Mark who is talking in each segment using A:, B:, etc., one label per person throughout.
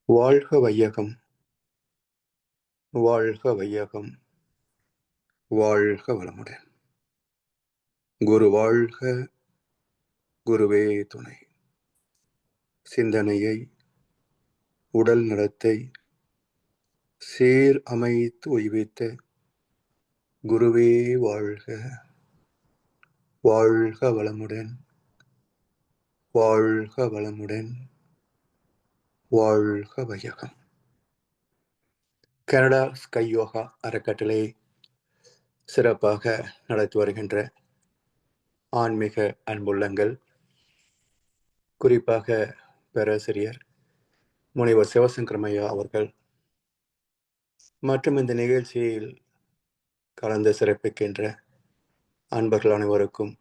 A: வாழ்க வையகம், வாழ்க வையகம், வாழ்க வளமுடன். குரு வாழ்க, குருவே துணை. சிந்தனையை, உடல் நலத்தை சீர் அமைத்து உய்வித்த குருவே வாழ்க, வாழ்க வளமுடன், வாழ்க வளமுடன், வாழ்க வையகம். கனடா ஸ்கை யோகா அறக்கட்டளை சிறப்பாக நடத்தி வருகின்ற ஆன்மீக அன்புள்ளங்கள், குறிப்பாக பேராசிரியர் முனைவர் சிவசங்கரமையா அவர்கள் மற்றும் இந்த நிகழ்ச்சியில் கலந்து சிறப்பிக்கின்ற அன்பர்கள் அனைவருக்கும்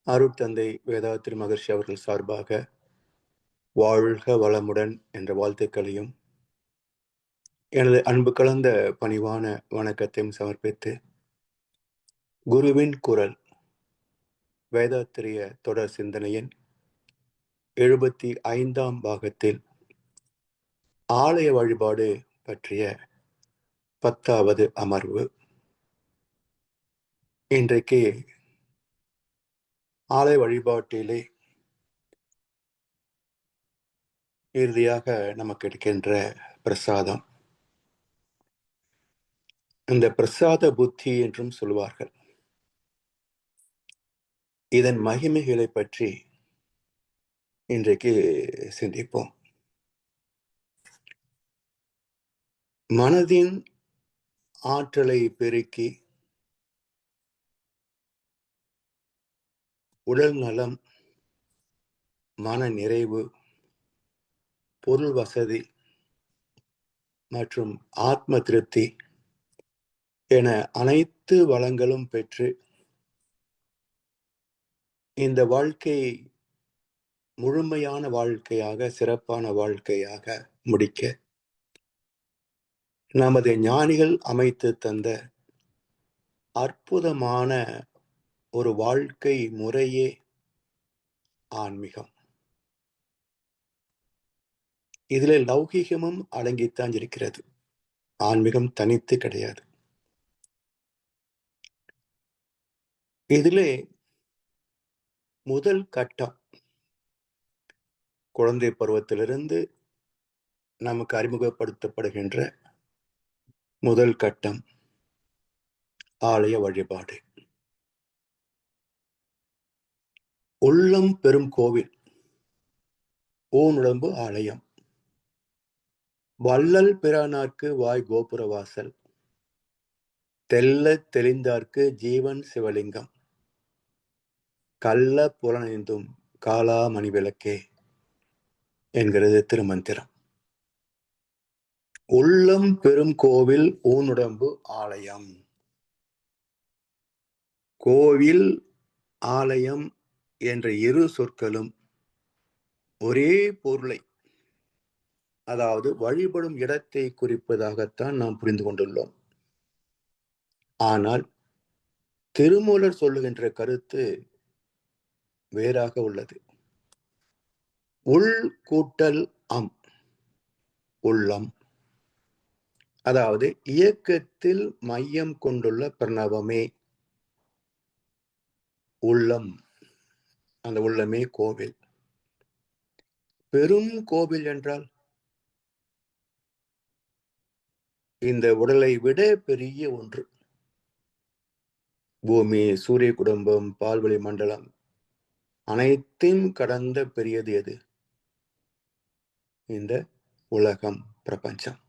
A: அருட்தந்தை வேதாத்திரி மகர்ஷி அவர்கள் சார்பாக வாழ்க வளமுடன் என்ற வாழ்த்துக்களையும் எனது அன்பு கலந்த பணிவான வணக்கத்தையும் சமர்ப்பித்து, குருவின் குரல் வேதாத்திரிய தொடர் சிந்தனையின் 75ஆம் பாகத்தில் ஆலய வழிபாடு பற்றிய 10வது அமர்வு. இன்றைக்கு ஆலய வழிபாட்டிலே இறுதியாக நமக்கு இருக்கின்ற பிரசாதம். இந்த பிரசாத புத்தி என்றும் சொல்வார்கள். இதன் மகிமைகளை பற்றி இன்றைக்கு சிந்திப்போம். மனதின் ஆற்றலை பெருக்கி உடல் நலம், மன நிறைவு, பொருள் வசதி மற்றும் ஆத்ம திருப்தி என அனைத்து வளங்களும் பெற்று இந்த வாழ்க்கை முழுமையான வாழ்க்கையாக, சிறப்பான வாழ்க்கையாக முடிக்க நமது ஞானிகள் அமைத்து தந்த அற்புதமான ஒரு வாழ்க்கை முறையே ஆன்மீகம். இதிலே லௌகீகமும் அடங்கித்தான் இருக்கிறது. ஆன்மீகம் தனித்து கிடையாது. இதிலே முதல் கட்டம், குழந்தை பருவத்திலிருந்து நமக்கு அறிமுகப்படுத்தப்படுகின்ற முதல் கட்டம் ஆலய வழிபாடு. உள்ளம் பெரும் கோவில், ஊனுடம்பு ஆலயம். வள்ளல் பிரானார்க்கு வாய் கோபுர வாசல், தெல்ல தெளிந்தார்க்கு ஜீவன் சிவலிங்கம், கள்ள புலனைந்தும் காலா மணி விளக்கே என்கிறது திருமந்திரம். உள்ளம் பெரும் கோவில், ஊனுடம்பு ஆலயம். கோவில், ஆலயம் என்ற இரு சொற்களும் ஒரே பொருளை, அதாவது வழிபடும் இடத்தை குறிப்பதாகத்தான் நாம் புரிந்து கொண்டுள்ளோம். ஆனால் திருமூலர் சொல்லுகின்ற கருத்து வேறாக உள்ளது. உள் கூட்டல் அம், உள்ளம், அதாவது இயக்கத்தில் மையம் கொண்டுள்ள பிரணவமே உள்ளம். அந்த உள்ளமே கோவில். பெரும் கோவில் என்றால் இந்த உடலை விட பெரிய ஒன்று. பூமி, சூரிய குடும்பம், பால்வெளி மண்டலம் அனைத்தையும் கடந்த பெரியது எது? இந்த உலகம், பிரபஞ்சம்.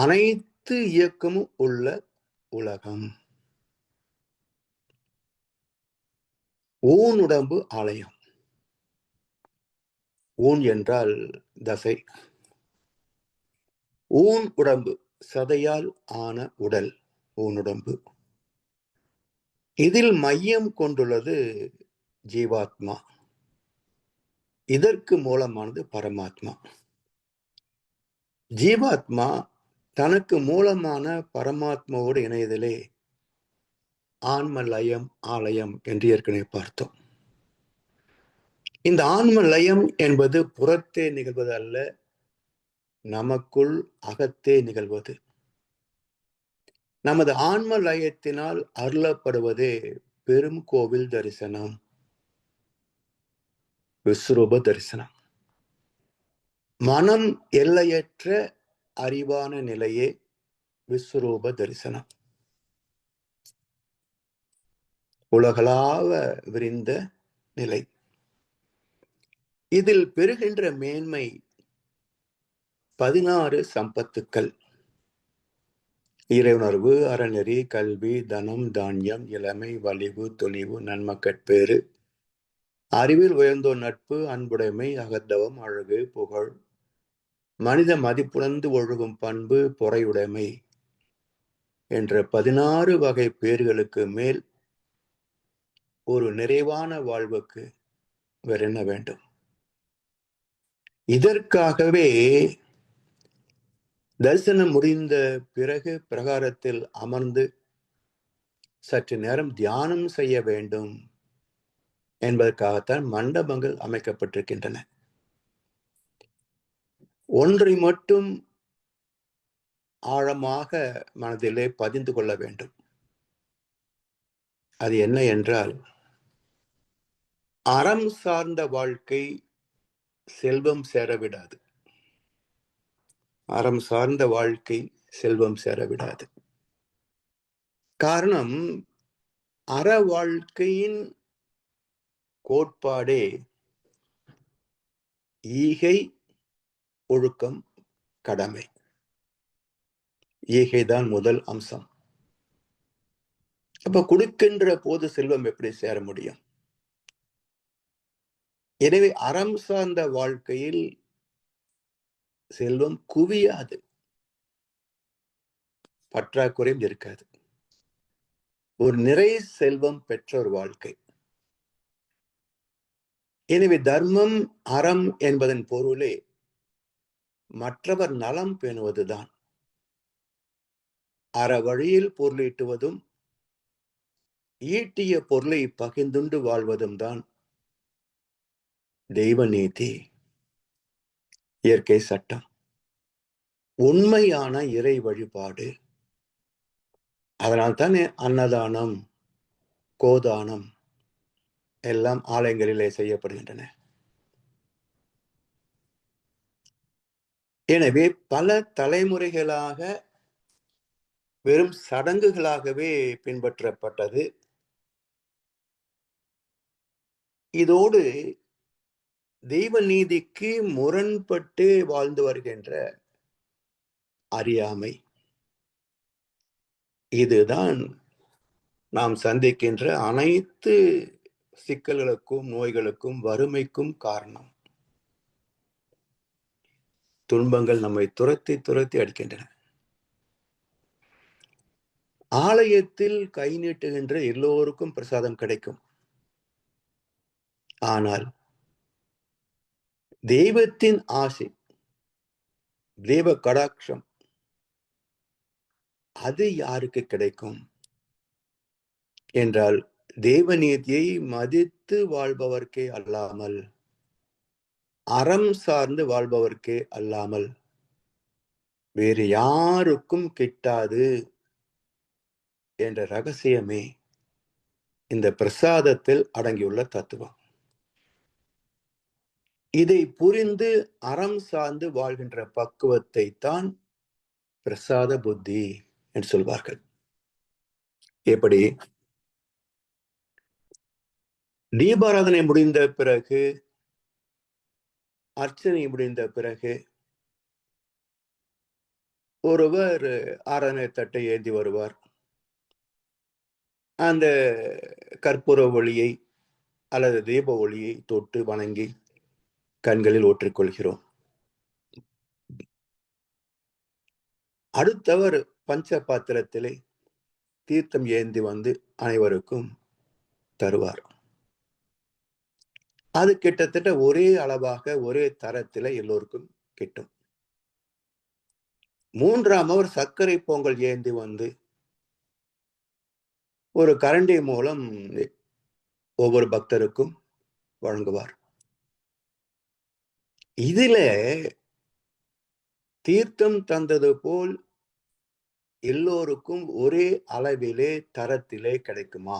A: அனைத்து இயக்கமும் உள்ள உலகம். ஊனுடம்பு ஆலயம். ஊன் என்றால் தசை. ஊன் உடம்பு, சதையால் ஆன உடல் ஊனுடம்பு. இதில் மையம் கொண்டுள்ளது ஜீவாத்மா. இதற்கு மூலமானது பரமாத்மா. ஜீவாத்மா தனக்கு மூலமான பரமாத்மாவோடு இணையதிலே ஆன்ம லயம், ஆலயம் என்று ஏற்கனவே பார்த்தோம். இந்த ஆன்ம லயம் என்பது புறத்தே நிகழ்வது அல்ல, நமக்குள் அகத்தே நிகழ்வது. நமது ஆன்ம லயத்தினால் அருளப்படுவதே பெரும் கோவில் தரிசனம், விஸ்வரூப தரிசனம். மனம் எல்லையற்ற அறிவான நிலையே விஸ்வரூப தரிசனம். உலகளாவ விரிந்த நிலை. இதில் பெறுகின்ற மேன்மை 16 சம்பத்துக்கள்: இறையுணர்வு, அறநெறி, கல்வி, தனம், தானியம், இளமை, வலிவு, துணிவு, நன்மக்கட்பேறு, அறிவில் உயர்ந்தோர் நட்பு, அன்புடைமை, அகத்தவம், அழகு, புகழ், மனித மதிப்புணர்ந்து ஒழுகும் பண்பு, பொறையுடைமை என்ற 16 வகை பேர்களுக்கு மேல் ஒரு நிறைவான வாழ்வுக்கு வேறென்ன வேண்டும்? இதற்காகவே தரிசனம் முடிந்த பிறகு பிரகாரத்தில் அமர்ந்து சற்று நேரம் தியானம் செய்ய வேண்டும் என்பதற்காகத்தான் மண்டபங்கள் அமைக்கப்பட்டிருக்கின்றன. ஒன்றை மட்டும் ஆழமாக மனதிலே பதிந்து கொள்ள வேண்டும். அது என்ன என்றால், அறம் சார்ந்த வாழ்க்கை செல்வம் சேரவிடாது. அறம் சார்ந்த வாழ்க்கை செல்வம் சேரவிடாது. காரணம், அற வாழ்க்கையின் கோட்பாடே ஈகை, ஒழுக்கம், கடமை. ஈகைதான் முதல் அம்சம். அப்ப கொடுக்கின்ற போது செல்வம் எப்படி சேர முடியும்? எனவே அறம் சார்ந்த வாழ்க்கையில் செல்வம் குவியாது, பற்றாக்குறையும் இருக்காது. ஒரு நிறை செல்வம் பெற்ற ஒரு வாழ்க்கை. எனவே தர்மம், அறம் என்பதன் பொருளே மற்றவர் நலம் பேணுவதுதான். அற வழியில் பொருளீட்டுவதும் ஈட்டிய பொருளை பகிர்ந்துண்டு வாழ்வதும் தான் தெய்வ நீதி, இயற்கை சட்டம், உண்மையான இறை வழிபாடு. அதனால் தானே அன்னதானம், கோதானம் எல்லாம் ஆலயங்களிலே செய்யப்படுகின்றன. எனவே பல தலைமுறைகளாக வெறும் சடங்குகளாகவே பின்பற்றப்பட்டது. இதோடு தெய்வ நீதிக்கு முரண்பட்டு வாழ்ந்து வருகின்ற அறியாமை, இதுதான் நாம் சந்திக்கின்ற அனைத்து சிக்கல்களுக்கும், நோய்களுக்கும், வறுமைக்கும் காரணம். துன்பங்கள் நம்மை துரத்தி துரத்தி அடிக்கின்றன. ஆலயத்தில் கை நீட்டுகின்ற எல்லோருக்கும் பிரசாதம் கிடைக்கும். ஆனால் தெய்வத்தின் ஆசை, தெய்வ கடாட்சம், அது யாருக்கு கிடைக்கும் என்றால், தெய்வ நீதியை மதித்து வாழ்பவர்க்கே அல்லாமல், அறம் சார்ந்து வாழ்பவர்க்கே அல்லாமல் வேறு யாருக்கும் கிட்டாது என்ற ரகசியமே இந்த பிரசாதத்தில் அடங்கியுள்ள தத்துவம். இதை புரிந்து அறம் சார்ந்து வாழ்கின்ற பக்குவத்தை தான் பிரசாத புத்தி என்று சொல்வார்கள். எப்படி? தீபாராதனை முடிந்த பிறகு, அர்ச்சனை முடிந்த பிறகு ஒருவர் ஆராதனை தட்டை ஏந்தி வருவார். அந்த கற்பூர ஒளியை அல்லது தீப ஒளியை தொட்டு வணங்கி கண்களில் ஒற்றிக்கொள்கிறோம். அடுத்தவர் பஞ்ச பாத்திரத்திலே தீர்த்தம் ஏந்தி வந்து அனைவருக்கும் தருவார். அது கிட்டத்தட்ட ஒரே அளவாக, ஒரே தரத்தில எல்லோருக்கும் கிட்டும். மூன்றாம் அவர் சர்க்கரை பொங்கல் ஏந்தி வந்து ஒரு கரண்டி மூலம் ஒவ்வொரு பக்தருக்கும் வழங்குவார். இதுல தீர்த்தம் தந்தது போல் எல்லோருக்கும் ஒரே அளவிலே தரத்திலே கிடைக்குமா?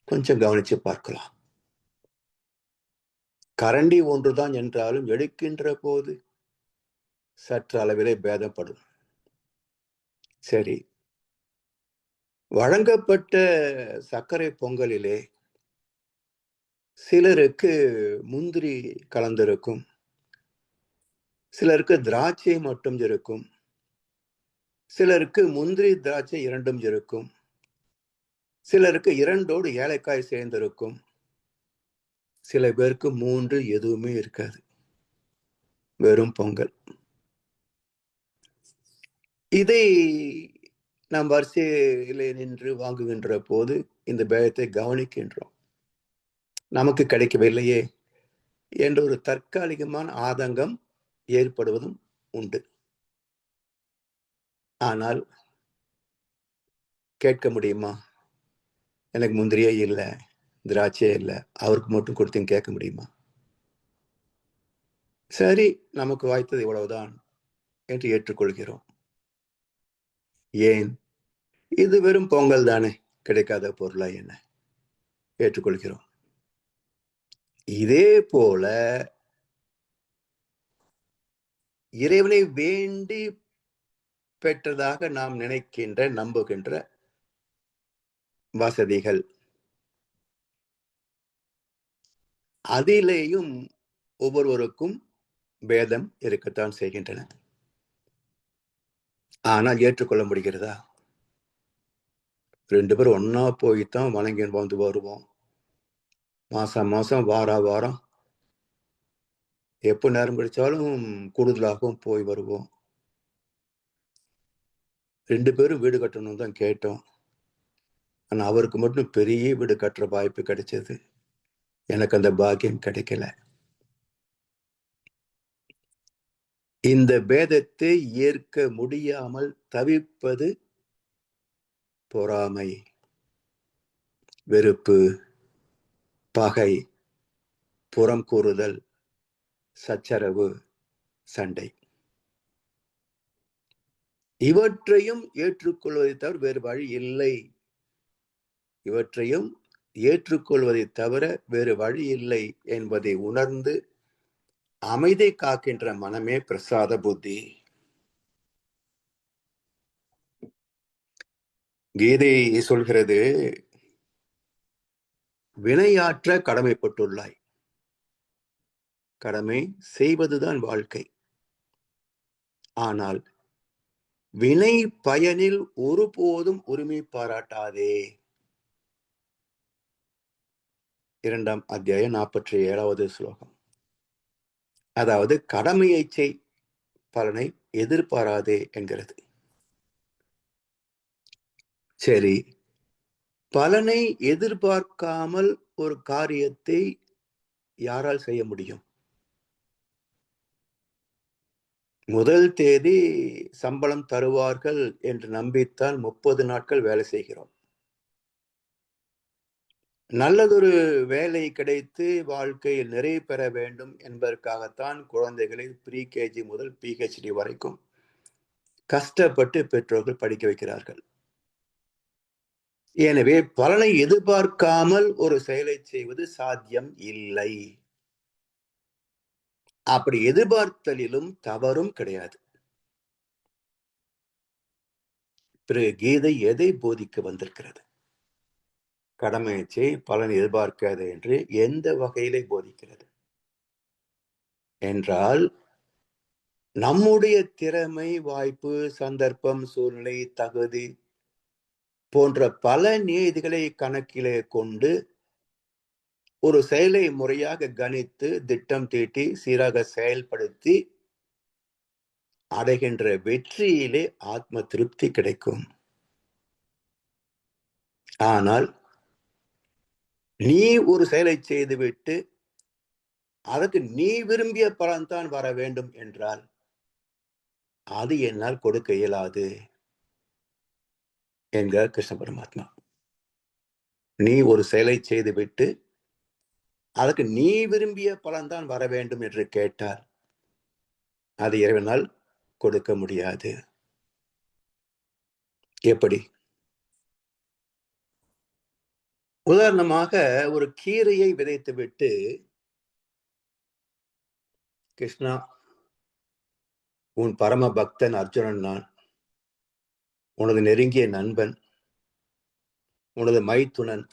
A: கொஞ்சம் கவனிச்சு பார்க்கலாம். கரண்டி ஒன்றுதான் என்றாலும் எடுக்கின்ற போது சற்று அளவிலே பேதப்படும். சரி, வழங்கப்பட்ட சர்க்கரை பொங்கலிலே சிலருக்கு முந்திரி கலந்திருக்கும், சிலருக்கு திராட்சை மட்டும் இருக்கும், சிலருக்கு முந்திரி திராட்சை இரண்டும் இருக்கும், சிலருக்கு இரண்டோடு ஏலக்காய் சேர்ந்திருக்கும், சில பேருக்கு 3 எதுவுமே இருக்காது, வெறும் பொங்கல். இதை நாம் வரிசையிலே நின்று வாங்குகின்ற போது இந்த பேதத்தை கவனிக்கின்றோம். நமக்கு கிடைக்கவில்லையே என்ற ஒரு தற்காலிகமான ஆதங்கம் ஏற்படுவதும் உண்டு. ஆனால் கேட்க முடியுமா? எனக்கு முந்திரியே இல்லை, திராட்சையே இல்லை, அவருக்கு மட்டும் கொடுத்தீங்க கேட்க முடியுமா? சரி, நமக்கு வாய்த்தது இவ்வளவுதான் என்று ஏற்றுக்கொள்கிறோம். ஏன்? இது வெறும் பொங்கல் தானே, கிடைக்காத பொருளா என்ன? ஏற்றுக்கொள்கிறோம். இதே போல இறைவனை வேண்டி பெற்றதாக நாம் நினைக்கின்ற, நம்புகின்ற வசதிகள், அதிலேயும் ஒவ்வொருவருக்கும் பேதம் இருக்கத்தான் செய்கின்றன. ஆனால் ஏற்றுக்கொள்ள முடிகிறதா? 2 பேரும் ஒன்னா போய்தான் வணங்கி வந்து வருவோம். மாசம் மாசம் வாரம் எப்போ நேரம் கிடைச்சாலும் கூடுதலாகவும் போய் வருவோம். 2 பேரும் வீடு கட்டணும் தான் கேட்டோம். ஆனா அவருக்கு மட்டும் பெரிய வீடு கட்டுற வாய்ப்பு கிடைச்சது. எனக்கு அந்த பாக்கியம் கிடைக்கல. இந்த பேதத்தை ஏற்க முடியாமல் தவிப்பது பொறாமை, வெறுப்பு, பகை, புறம் கூறுதல், சச்சரவு, சண்டை. இவற்றையும் ஏற்றுக்கொள்வதை தவிர வேறு வழி இல்லை. இவற்றையும் ஏற்றுக்கொள்வதை தவிர வேறு வழி இல்லை என்பதை உணர்ந்து அமைதி காக்கின்ற மனமே பிரசாத புத்தி. கீதை சொல்கிறது, வினையாற்ற கடமைப்பட்டுள்ளாய். கடமை செய்வதுதான் வாழ்க்கை. ஆனால் வினை பயனில் ஒருபோதும் உரிமை பாராட்டாதே. 2ஆம் அத்தியாயம் 47வது ஸ்லோகம். அதாவது கடமையை செய், பலனை எதிர்பாராதே என்கிறது. சரி, பலனை எதிர்பார்க்காமல் ஒரு காரியத்தை யாரால் செய்ய முடியும்? முதல் தேதி சம்பளம் தருவார்கள் என்று நம்பித்தான் 30 நாட்கள் வேலை செய்கிறோம். நல்லதொரு வேலை கிடைத்து வாழ்க்கையில் நிறைவு பெற வேண்டும் என்பதற்காகத்தான் குழந்தைகளை ப்ரீகேஜி முதல் PhD வரைக்கும் கஷ்டப்பட்டு பெற்றோர்கள் படிக்க வைக்கிறார்கள். எனவே பலனை எதிர்பார்க்காமல் ஒரு செயலை செய்வது சாத்தியம் இல்லை. அப்படி எதிர்பார்த்தலிலும் தவறும் கிடையாது. பிறகு கீதை எதை போதிக்க வந்திருக்கிறது? கடமையை செய், பலன் எதிர்பார்க்காது என்று எந்த வகையிலே போதிக்கிறது என்றால், நம்முடைய திறமை, வாய்ப்பு, சந்தர்ப்பம், சூழ்நிலை, தகுதி போன்ற பல நியதிகளை கணக்கிலே கொண்டு ஒரு செயலை முறையாக கணித்து திட்டம் தீட்டி சீராக செயல்படுத்தி அடைகின்ற வெற்றியிலே ஆத்ம திருப்தி கிடைக்கும். ஆனால் நீ ஒரு செயலை செய்துவிட்டு அதற்கு நீ விரும்பிய பலன்தான் வர வேண்டும் என்றால் அது என்னால் கொடுக்க இயலாது என்கிறார் கிருஷ்ண பரமாத்மா. நீ ஒரு செயலை செய்துவிட்டு அதற்கு நீ விரும்பிய பலன்தான் வர வேண்டும் என்று கேட்டார். அது இறைவனால் கொடுக்க முடியாது. எப்படி? உதாரணமாக ஒரு கீரையை விதைத்துவிட்டு, கிருஷ்ணா, உன் பரம பக்தன் அர்ஜுனன் நான், உனது நெருங்கிய நண்பன், உனது மைத்துனன்,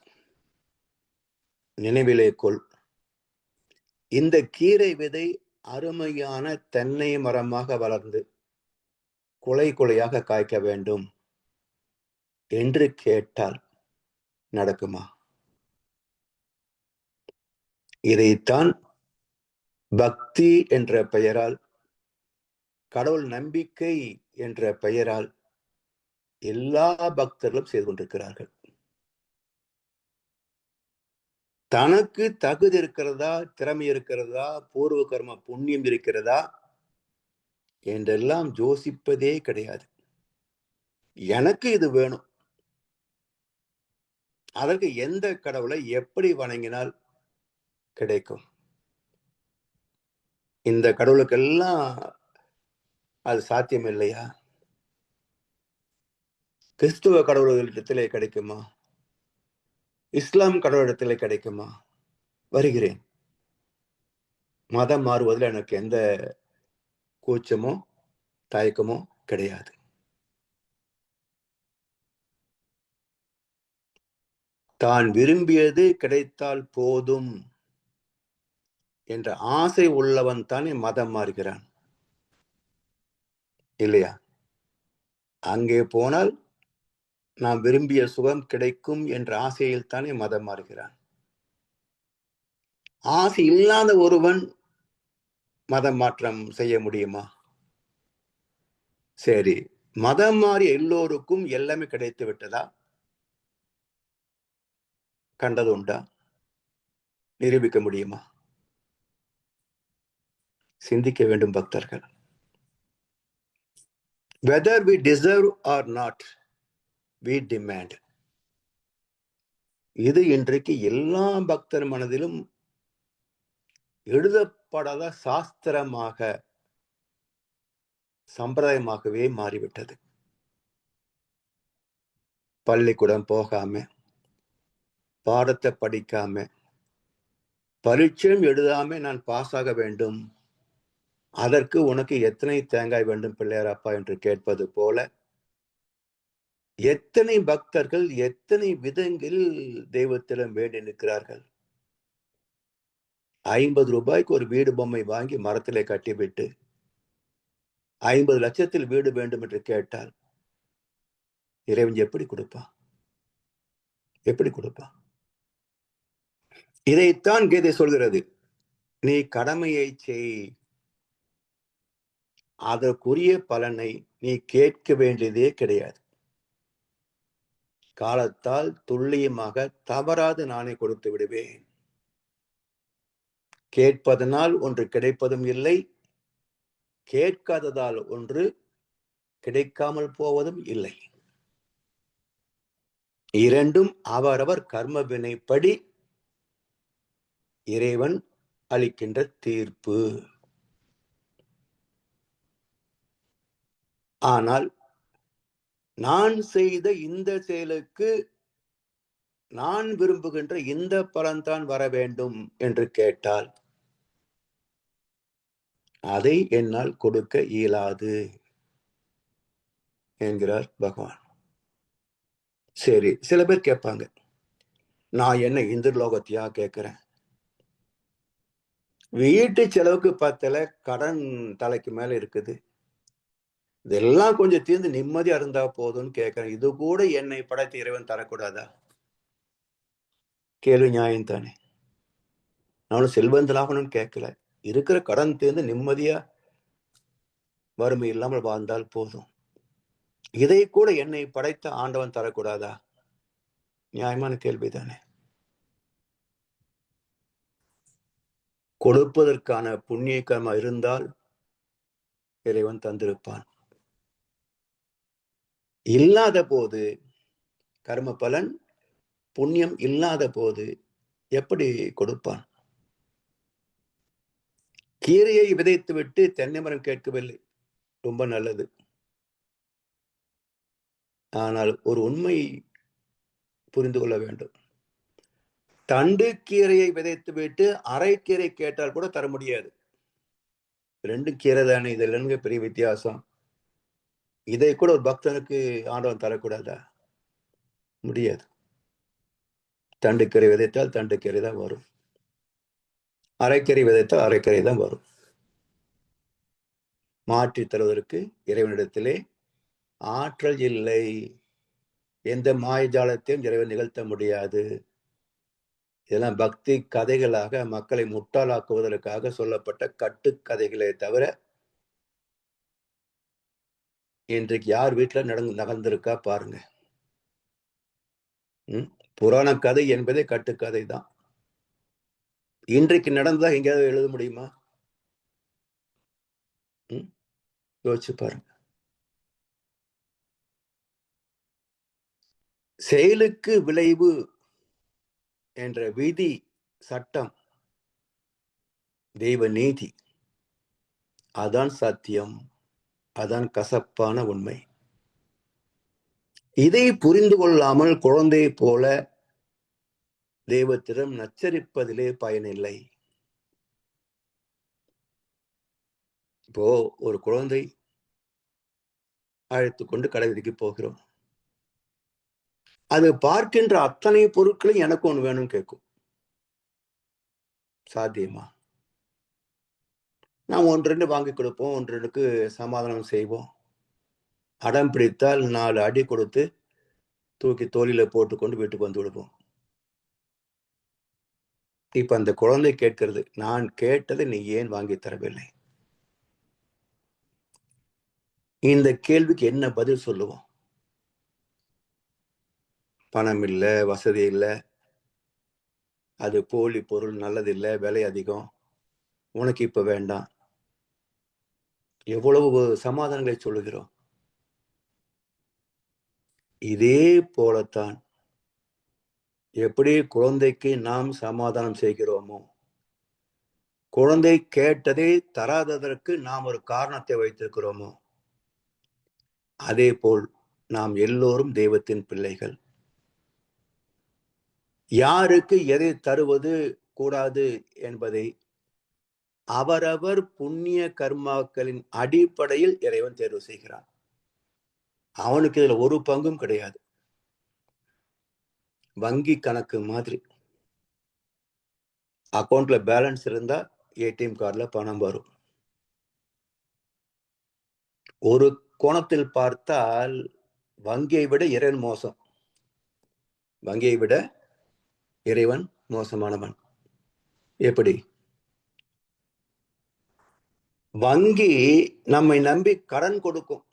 A: நினைவிலே கொள். இந்த கீரை விதை அருமையான தென்னை மரமாக வளர்ந்து குலை குலையாக காய்க்க வேண்டும் என்று கேட்டால் நடக்குமா? இதைத்தான் பக்தி என்ற பெயரால், கடவுள் நம்பிக்கை என்ற பெயரால் எல்லா பக்தர்களும் செய்து கொண்டிருக்கிறார்கள். தனக்கு தகுதி இருக்கிறதா, திறமை இருக்கிறதா, பூர்வ கர்ம புண்ணியம் இருக்கிறதா என்றெல்லாம் யோசிப்பதே கிடையாது. எனக்கு இது வேணும், அதற்கு எந்த கடவுளை எப்படி வணங்கினால் கிடைக்கும்? இந்த கடவுளுக்கெல்லாம் அது சாத்தியம் இல்லையா? கிறிஸ்துவ கடவுளிடத்திலே கிடைக்குமா? இஸ்லாம் கடவுளிடத்திலே கிடைக்குமா? வருகிறேன். மதம் மாறுவதில் எனக்கு எந்த கூச்சமோ தயக்கமோ கிடையாது. தான் விரும்பியது கிடைத்தால் போதும் என்ற ஆசை உள்ளவன் தானே மதம் மாறுகிறான், இல்லையா? அங்கே போனால் நாம் விரும்பிய சுகம் கிடைக்கும் என்ற ஆசையில் தானே மதம் மாறுகிறான். ஆசை இல்லாத ஒருவன் மதம் மாற்றம் செய்ய முடியுமா? சரி, மதம் மாறி எல்லோருக்கும் எல்லாமே கிடைத்து விட்டதா? கண்டது உண்டா? நிரூபிக்க முடியுமா? சிந்திக்க வேண்டும் பக்தர்கள். Whether we deserve or not, we demand. இது இன்றைக்கு எல்லா பக்தர் மனதிலும் எழுதப்படாத சாஸ்திரமாக, சம்பிரதாயமாகவே மாறிவிட்டது. பள்ளிக்கூடம் போகாம, பாடத்தை படிக்காம, பரீட்சையும் எழுதாம நான் பாஸ் ஆக வேண்டும், அதற்கு உனக்கு எத்தனை தேங்காய் வேண்டும் பிள்ளையாரப்பா என்று கேட்பது போல எத்தனை பக்தர்கள் எத்தனை விதங்களில் தெய்வத்திடம் வேண்டி நிற்கிறார்கள். 50 ரூபாய்க்கு ஒரு வீடு பொம்மை வாங்கி மரத்திலே கட்டிவிட்டு 50 லட்சத்தில் வீடு வேண்டும் என்று கேட்டால் இறைவன் எப்படி கொடுப்பான்? எப்படி கொடுப்பான்? இதைத்தான் கீதை சொல்கிறது. நீ கடமையை செய், அதற்குரிய பலனை நீ கேட்க வேண்டியதே கிடையாது. காலத்தால் துல்லியமாக தவறாது நானே கொடுத்து விடுவேன். கேட்பதனால் ஒன்று கிடைப்பதும் இல்லை, கேட்காததால் ஒன்று கிடைக்காமல் போவதும் இல்லை. இரண்டும் அவரவர் கர்ம வினைப்படி இறைவன் அளிக்கின்ற தீர்ப்பு. ஆனால் நான் செய்த இந்த செயலுக்கு நான் விரும்புகின்ற இந்த பலன்தான் வர வேண்டும் என்று கேட்டால் அதை என்னால் கொடுக்க இயலாது என்கிறார் பகவான். சரி, சில பேர் கேட்பாங்க, நான் என்ன இந்து லோகத்தையா கேட்கிறேன், வீட்டு செலவுக்கு பத்தல, கடன் தலைக்கு மேல இருக்குது, இதெல்லாம் கொஞ்சம் தீர்ந்து நிம்மதியா இருந்தா போதும்னு கேட்கிறேன், இது கூட என்னை படைத்த இறைவன் தரக்கூடாதா? கேள்வி நியாயம் தானே. நானும் செல்வந்தலாகணும்னு கேட்கல, இருக்கிற கடன் தீர்ந்து நிம்மதியா வறுமை இல்லாமல் வாழ்ந்தால் போதும், இதை கூட என்னை படைத்த ஆண்டவன் தரக்கூடாதா? நியாயமான கேள்விதானே. கொடுப்பதற்கான புண்ணிய கர்மா இருந்தால் இறைவன் தந்திருப்பான். இல்லாத போது, கர்ம பலன் புண்ணியம் இல்லாத போது எப்படி கொடுப்பான்? கீரையை விதைத்து விட்டு தென்னை மரம் கேட்கவில்லை, ரொம்ப நல்லது. ஆனால் ஒரு உண்மை புரிந்து கொள்ள வேண்டும். தண்டு கீரையை விதைத்து விட்டு அரைக்கீரை கேட்டால் கூட தர முடியாது. 2 கீரை தானே, இது என்னங்க பெரிய வித்தியாசம்? இதை கூட ஒரு பக்தனுக்கு ஆண்டவன் தரக்கூடாதா? முடியாது. தண்டுக்கீரை விதைத்தால் தண்டுக்கீரை தான் வரும், அரைக்கீரை விதைத்தால் அரைக்கீரை தான் வரும். மாற்றி தருவதற்கு இறைவனிடத்திலே ஆற்றல் இல்லை. எந்த மாயஜாலத்தையும் இறைவன் நிகழ்த்த முடியாது. இதெல்லாம் பக்தி கதைகளாக மக்களை முட்டாளாக்குவதற்காக சொல்லப்பட்ட கட்டுக்கதைகளே தவிர இன்றைக்கு யார் வீட்டுல நகர்ந்திருக்கா பாருங்க. புராண கதை என்பதே கட்டுக்கதை தான். இன்றைக்கு நடந்ததா எங்கேயாவது எழுத முடியுமா? யோசிச்சு பாருங்க. செயலுக்கு விளைவு என்ற விதி சட்டம் தெய்வ நீதி, அதான் சத்தியம், அதான் கசப்பான உண்மை. இதை புரிந்து கொள்ளாமல் குழந்தை போல தெய்வத்திடம் நச்சரிப்பதிலே பயனில்லை. இப்போ ஒரு குழந்தை அழைத்து கொண்டு கடை வீதிக்கு போகிறோம். அது பார்க்கின்ற அத்தனை பொருட்களையும் எனக்கு ஒண்ணு வேணும்னு கேட்கும். சாத்தியமா? நாம் 1-2 வாங்கி கொடுப்போம், 1-2க்கு சமாதானம் செய்வோம். அடம் பிடித்தால் 4 அடி கொடுத்து தூக்கி தோளில போட்டுக்கொண்டு வீட்டுக்கு வந்து விடுவோம். இப்ப அந்த குழந்தை கேட்கிறது, நான் கேட்டதை நீ ஏன் வாங்கி தரவில்லை? இந்த கேள்விக்கு என்ன பதில் சொல்லுவோம்? பணம் இல்ல, வசதி இல்ல, அது போலி பொருள், நல்லதில்லை, விலை அதிகம், உனக்கு இப்ப வேண்டாம். எவ்வளவு சமாதானங்களை சொல்லுகிறோம். இதே போலத்தான் எப்படி குழந்தைக்கு நாம் சமாதானம் செய்கிறோமோ, குழந்தை கேட்டதை தராததற்கு நாம் ஒரு காரணத்தை வைத்திருக்கிறோமோ, அதே போல் நாம் எல்லோரும் தெய்வத்தின் பிள்ளைகள். யாருக்கு எதை தருவது கூடாது என்பதை அவரவர் புண்ணிய கர்மாக்களின் அடிப்படையில் இறைவன் தேர்வு செய்கிறான். அவனுக்கு இதுல ஒரு பங்கும் கிடையாது. வங்கி கணக்கு மாதிரி. அக்கௌண்ட்ல பேலன்ஸ் இருந்தா ஏடிஎம் கார்டுல பணம் வரும். ஒரு கோணத்தில் பார்த்தால் வங்கியை விட இறைவன் மோசம். வங்கியை விட இறைவன் மோசமானவன். எப்படி? வங்கி நம்மை நம்பி கடன் கொடுக்கும்.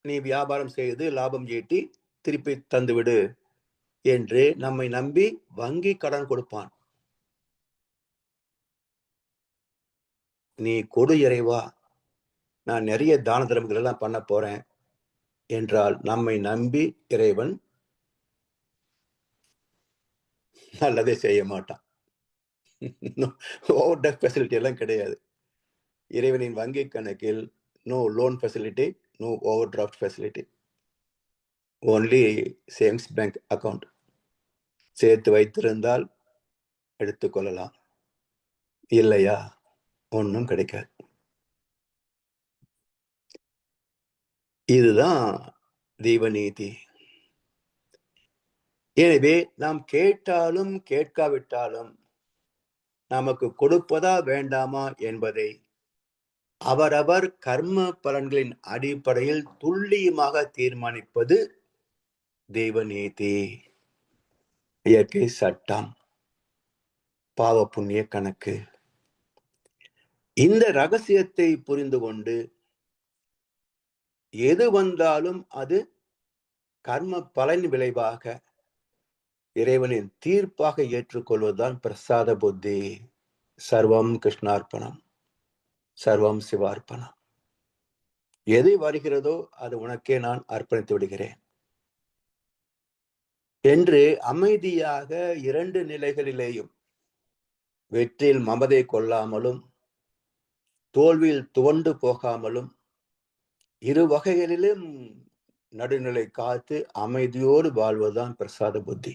A: நீ வியாபாரம் செய்து லாபம் ஈட்டி திருப்பி தந்துவிடு என்று நம்மை நம்பி வங்கி கடன் கொடுப்பான். நீ கொடு இறைவா, நான் நிறைய தான தர்மங்கள் எல்லாம் பண்ண போறேன் என்றால் நம்மை நம்பி இறைவன் நல்லதே செய்ய மாட்டான். ஓவர் டிராஃப்ட் ஃபெசிலிட்டி எல்லாம் கிடையாது. இறைவனின் வங்கி கணக்கில் no loan facility, no overdraft facility, only savings bank account. சேர்த்து வைத்திருந்தால் எடுத்துக்கொள்ளலாம், இல்லையா ஒன்றும் கிடைக்காது. இதுதான் தெய்வ நீதி. எனவே நாம் கேட்டாலும் கேட்காவிட்டாலும் நமக்கு கொடுப்பதா வேண்டாமா என்பதை அவரவர் கர்ம பலன்களின் அடிப்படையில் துல்லியமாக தீர்மானிப்பது தெய்வ நீதி, இயற்கை சட்டம், பாவ புண்ணிய கணக்கு. இந்த ரகசியத்தை புரிந்து கொண்டு எது வந்தாலும் அது கர்ம பலன் விளைவாக இறைவனின் தீர்ப்பாக ஏற்றுக்கொள்வதுதான் பிரசாத புத்தி. சர்வம் கிருஷ்ணார்ப்பணம், சர்வம் சிவார்ப்பணம். எது வருகிறதோ அது உனக்கே நான் அர்ப்பணித்து விடுகிறேன் என்று அமைதியாக 2 நிலைகளிலேயும் வெற்றியில் மமதை கொள்ளாமலும் தோல்வியில் துவண்டு போகாமலும் இரு வகைகளிலும் நடுநிலை காத்து அமைதியோடு வாழ்வதுதான் பிரசாத புத்தி.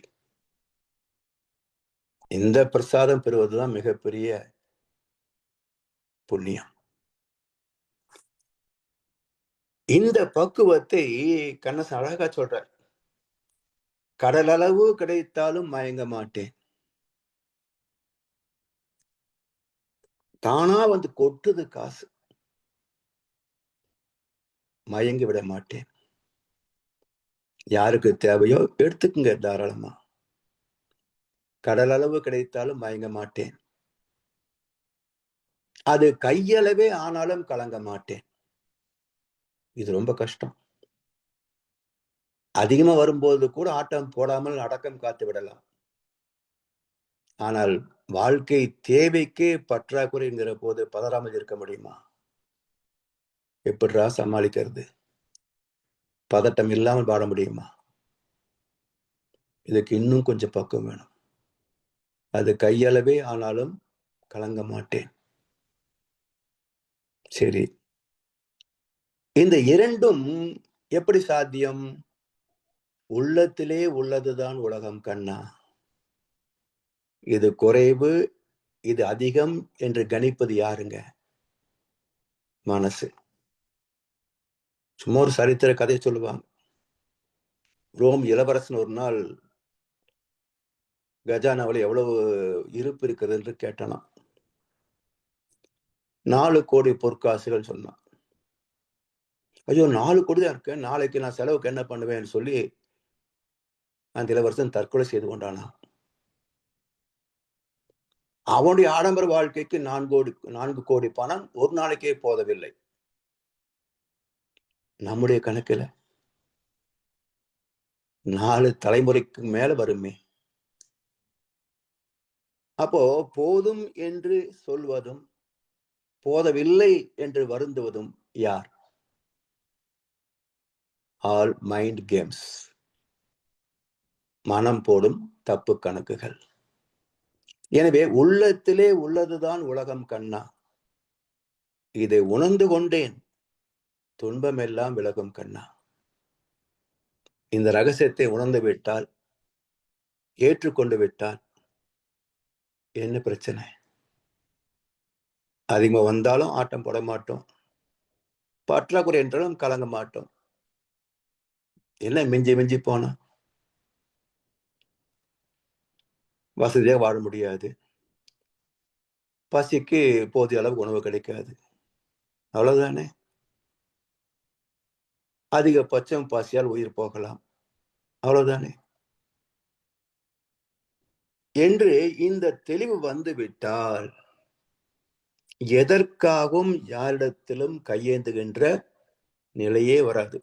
A: இந்த பிரசாதம் பெறுவதுதான் மிகப்பெரிய புண்ணியம். இந்த பக்குவத்தை கண்ணதாசன் அழகா சொல்றார். கடலளவு கிடைத்தாலும் மயங்க மாட்டேன். தானா வந்து கொட்டுது காசு, மயங்கி விட மாட்டேன். யாருக்கு தேவையோ எடுத்துக்குங்க தாராளமா. கடலளவு கிடைத்தாலும் மயங்க மாட்டேன். அது கையளவே ஆனாலும் கலங்க மாட்டேன். இது ரொம்ப கஷ்டம். அதிகமா வரும்போது கூட ஆட்டம் போடாமல் அடக்கம் காத்து விடலாம். ஆனால் வாழ்க்கை தேவைக்கு பற்றாக்குறைங்கிற போது பதறாமல் இருக்க முடியுமா? எப்படிடா சமாளிக்கிறது? பதட்டம் இல்லாமல் வாழ முடியுமா? இதுக்கு இன்னும் கொஞ்சம் பக்குவம் வேணும். அது கையளவே ஆனாலும் கலங்க மாட்டேன். சரி, இந்த இரண்டும் எப்படி சாத்தியம்? உள்ளத்திலே உள்ளதுதான் உலகம் கண்ணா. இது குறைவு, இது அதிகம் என்று கணிப்பது யாருங்க? மனசு. சும்மா ஒரு சரித்திர கதை சொல்லுவாங்க. ரோம் இளவரசன் ஒரு நாள் கஜானாவில் எவ்வளவு இருப்பு இருக்கிறது என்று கேட்டானா. 4 கோடி பொற்காசுகள் சொன்னான். ஐயோ, 4 கோடி தான் இருக்கு, நாளைக்கு நான் செலவுக்கு என்ன பண்ணுவேன்னு சொல்லி அந்த இளவரசன் தற்கொலை செய்து கொண்டானா. அவனுடைய ஆடம்பர வாழ்க்கைக்கு 4 கோடி பணம் ஒரு நாளைக்கே போதவில்லை. நம்முடைய கணக்குல 4 தலைமுறைக்கு மேல வருமே. அப்போ போதும் என்று சொல்வதும் போதவில்லை என்று வருந்துவதும் யார்? All mind games. மனம் போடும் தப்பு கணக்குகள். எனவே உள்ளத்திலே உள்ளதுதான் உலகம் கண்ணா. இதை உணர்ந்து கொண்டேன், துன்பமெல்லாம் விலகும் கண்ணா. இந்த ரகசியத்தை உணர்ந்து விட்டால், ஏற்றுக்கொண்டு விட்டால் என்ன பிரச்சனை? அதிகமா வந்தாலும் ஆட்டம் போட மாட்டோம், பற்றாக்குறை என்றாலும் கலங்க மாட்டோம். என்ன மிஞ்சி மிஞ்சி போனா வசதியாக வாழ முடியாது, பசிக்கு போதிய அளவு உணவு கிடைக்காது, அவ்வளவுதானே. அதிகபட்சம் பசியால் உயிர் போகலாம், அவ்வளவுதானே. என்று இந்த தெளிவு வந்து விட்டால் எதற்காகவும் யாரிடத்திலும் கையேந்துகின்ற நிலையே வராது.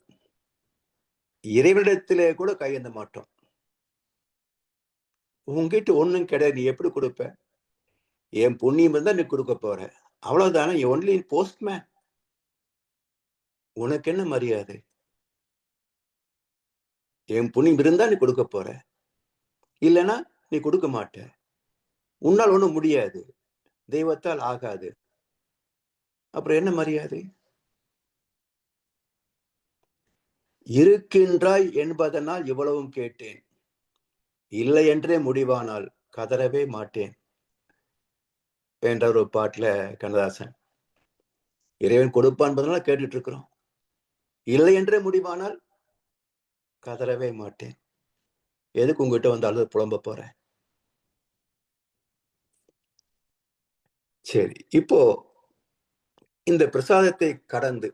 A: இறைவனிடத்திலே கூட கையேந்த மாட்டோம். உங்ககிட்ட ஒண்ணும் கிடையாது, நீ எப்படி கொடுப்ப? என் புண்ணியம் இருந்தா நீ கொடுக்க போற, அவ்வளவுதானே. Only postman. உனக்கு என்ன மரியாதை? என் புண்ணியம் இருந்தா நீ கொடுக்க போற, இல்லைன்னா நீ கொடுக்க மாட்ட. உன்னால் ஒண்ணும் முடியாது, தெய்வத்தால் ஆகாது, அப்புறம் என்ன மரியாதை? இருக்கின்றாய் என்பதனால் இவ்வளவும் கேட்டேன், இல்லை என்றே முடிவானால் கதறவே மாட்டேன் என்ற ஒரு பாட்டுல கண்ணதாசன். இறைவன் கொடுப்பான் என்பதனால கேட்டுட்டு இருக்கிறோம், இல்லை என்றே முடிவானால் கதறவே மாட்டேன். எதுக்கு உங்ககிட்ட வந்து அழுது புலம்ப போறேன்? சரி, இப்போ இந்த பிரசாதத்தை கடந்து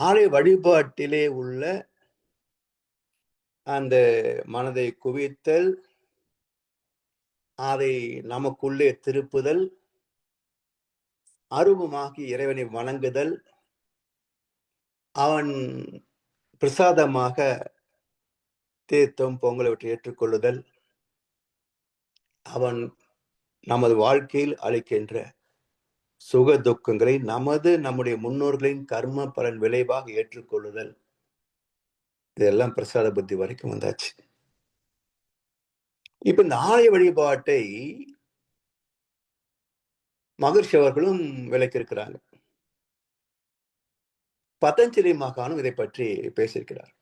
A: ஆலய வழிபாட்டிலே உள்ள அந்த மனதை குவித்தல், அதை நமக்குள்ளே திருப்புதல், அருவமாகி இறைவனை வணங்குதல், அவன் பிரசாதமாக தீர்த்தம் பொங்கலவற்றை ஏற்றுக்கொள்ளுதல், அவன் நமது வாழ்க்கையில் அளிக்கின்ற சுக துக்கங்களை நம்முடைய முன்னோர்களின் கர்ம பலன் விளைவாக ஏற்றுக்கொள்ளுதல், இதெல்லாம் பிரசாத புத்தி வரைக்கும் வந்தாச்சு. இப்ப இந்த ஆலய வழிபாட்டை மகர்ஷி அவர்களும் விளக்கியிருக்கிறாங்க. பதஞ்சலி மகானும் இதை பற்றி பேசியிருக்கிறார்.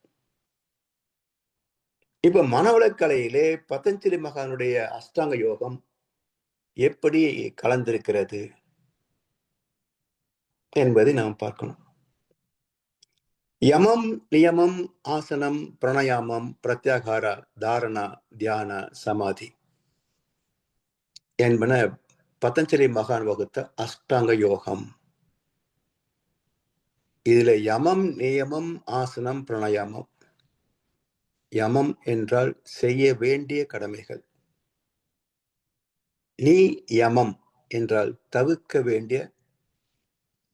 A: இப்ப மனவளக்கலையிலே பதஞ்சலி மகானுடைய அஷ்டாங்க யோகம் எப்படி கலந்திருக்கிறது என்பதை நாம் பார்க்கணும். யமம், நியமம், ஆசனம், பிரணயாமம், பிரத்யாகாரா, தாரணா, தியான, சமாதி என்பன பதஞ்சலி மகான் வகுத்த அஷ்டாங்க யோகம். இதுல யமம், நியமம், ஆசனம், பிரணயாமம். யமம் என்றால் செய்ய வேண்டிய கடமைகள். நியமம் என்றால் தவிர்க்க வேண்டிய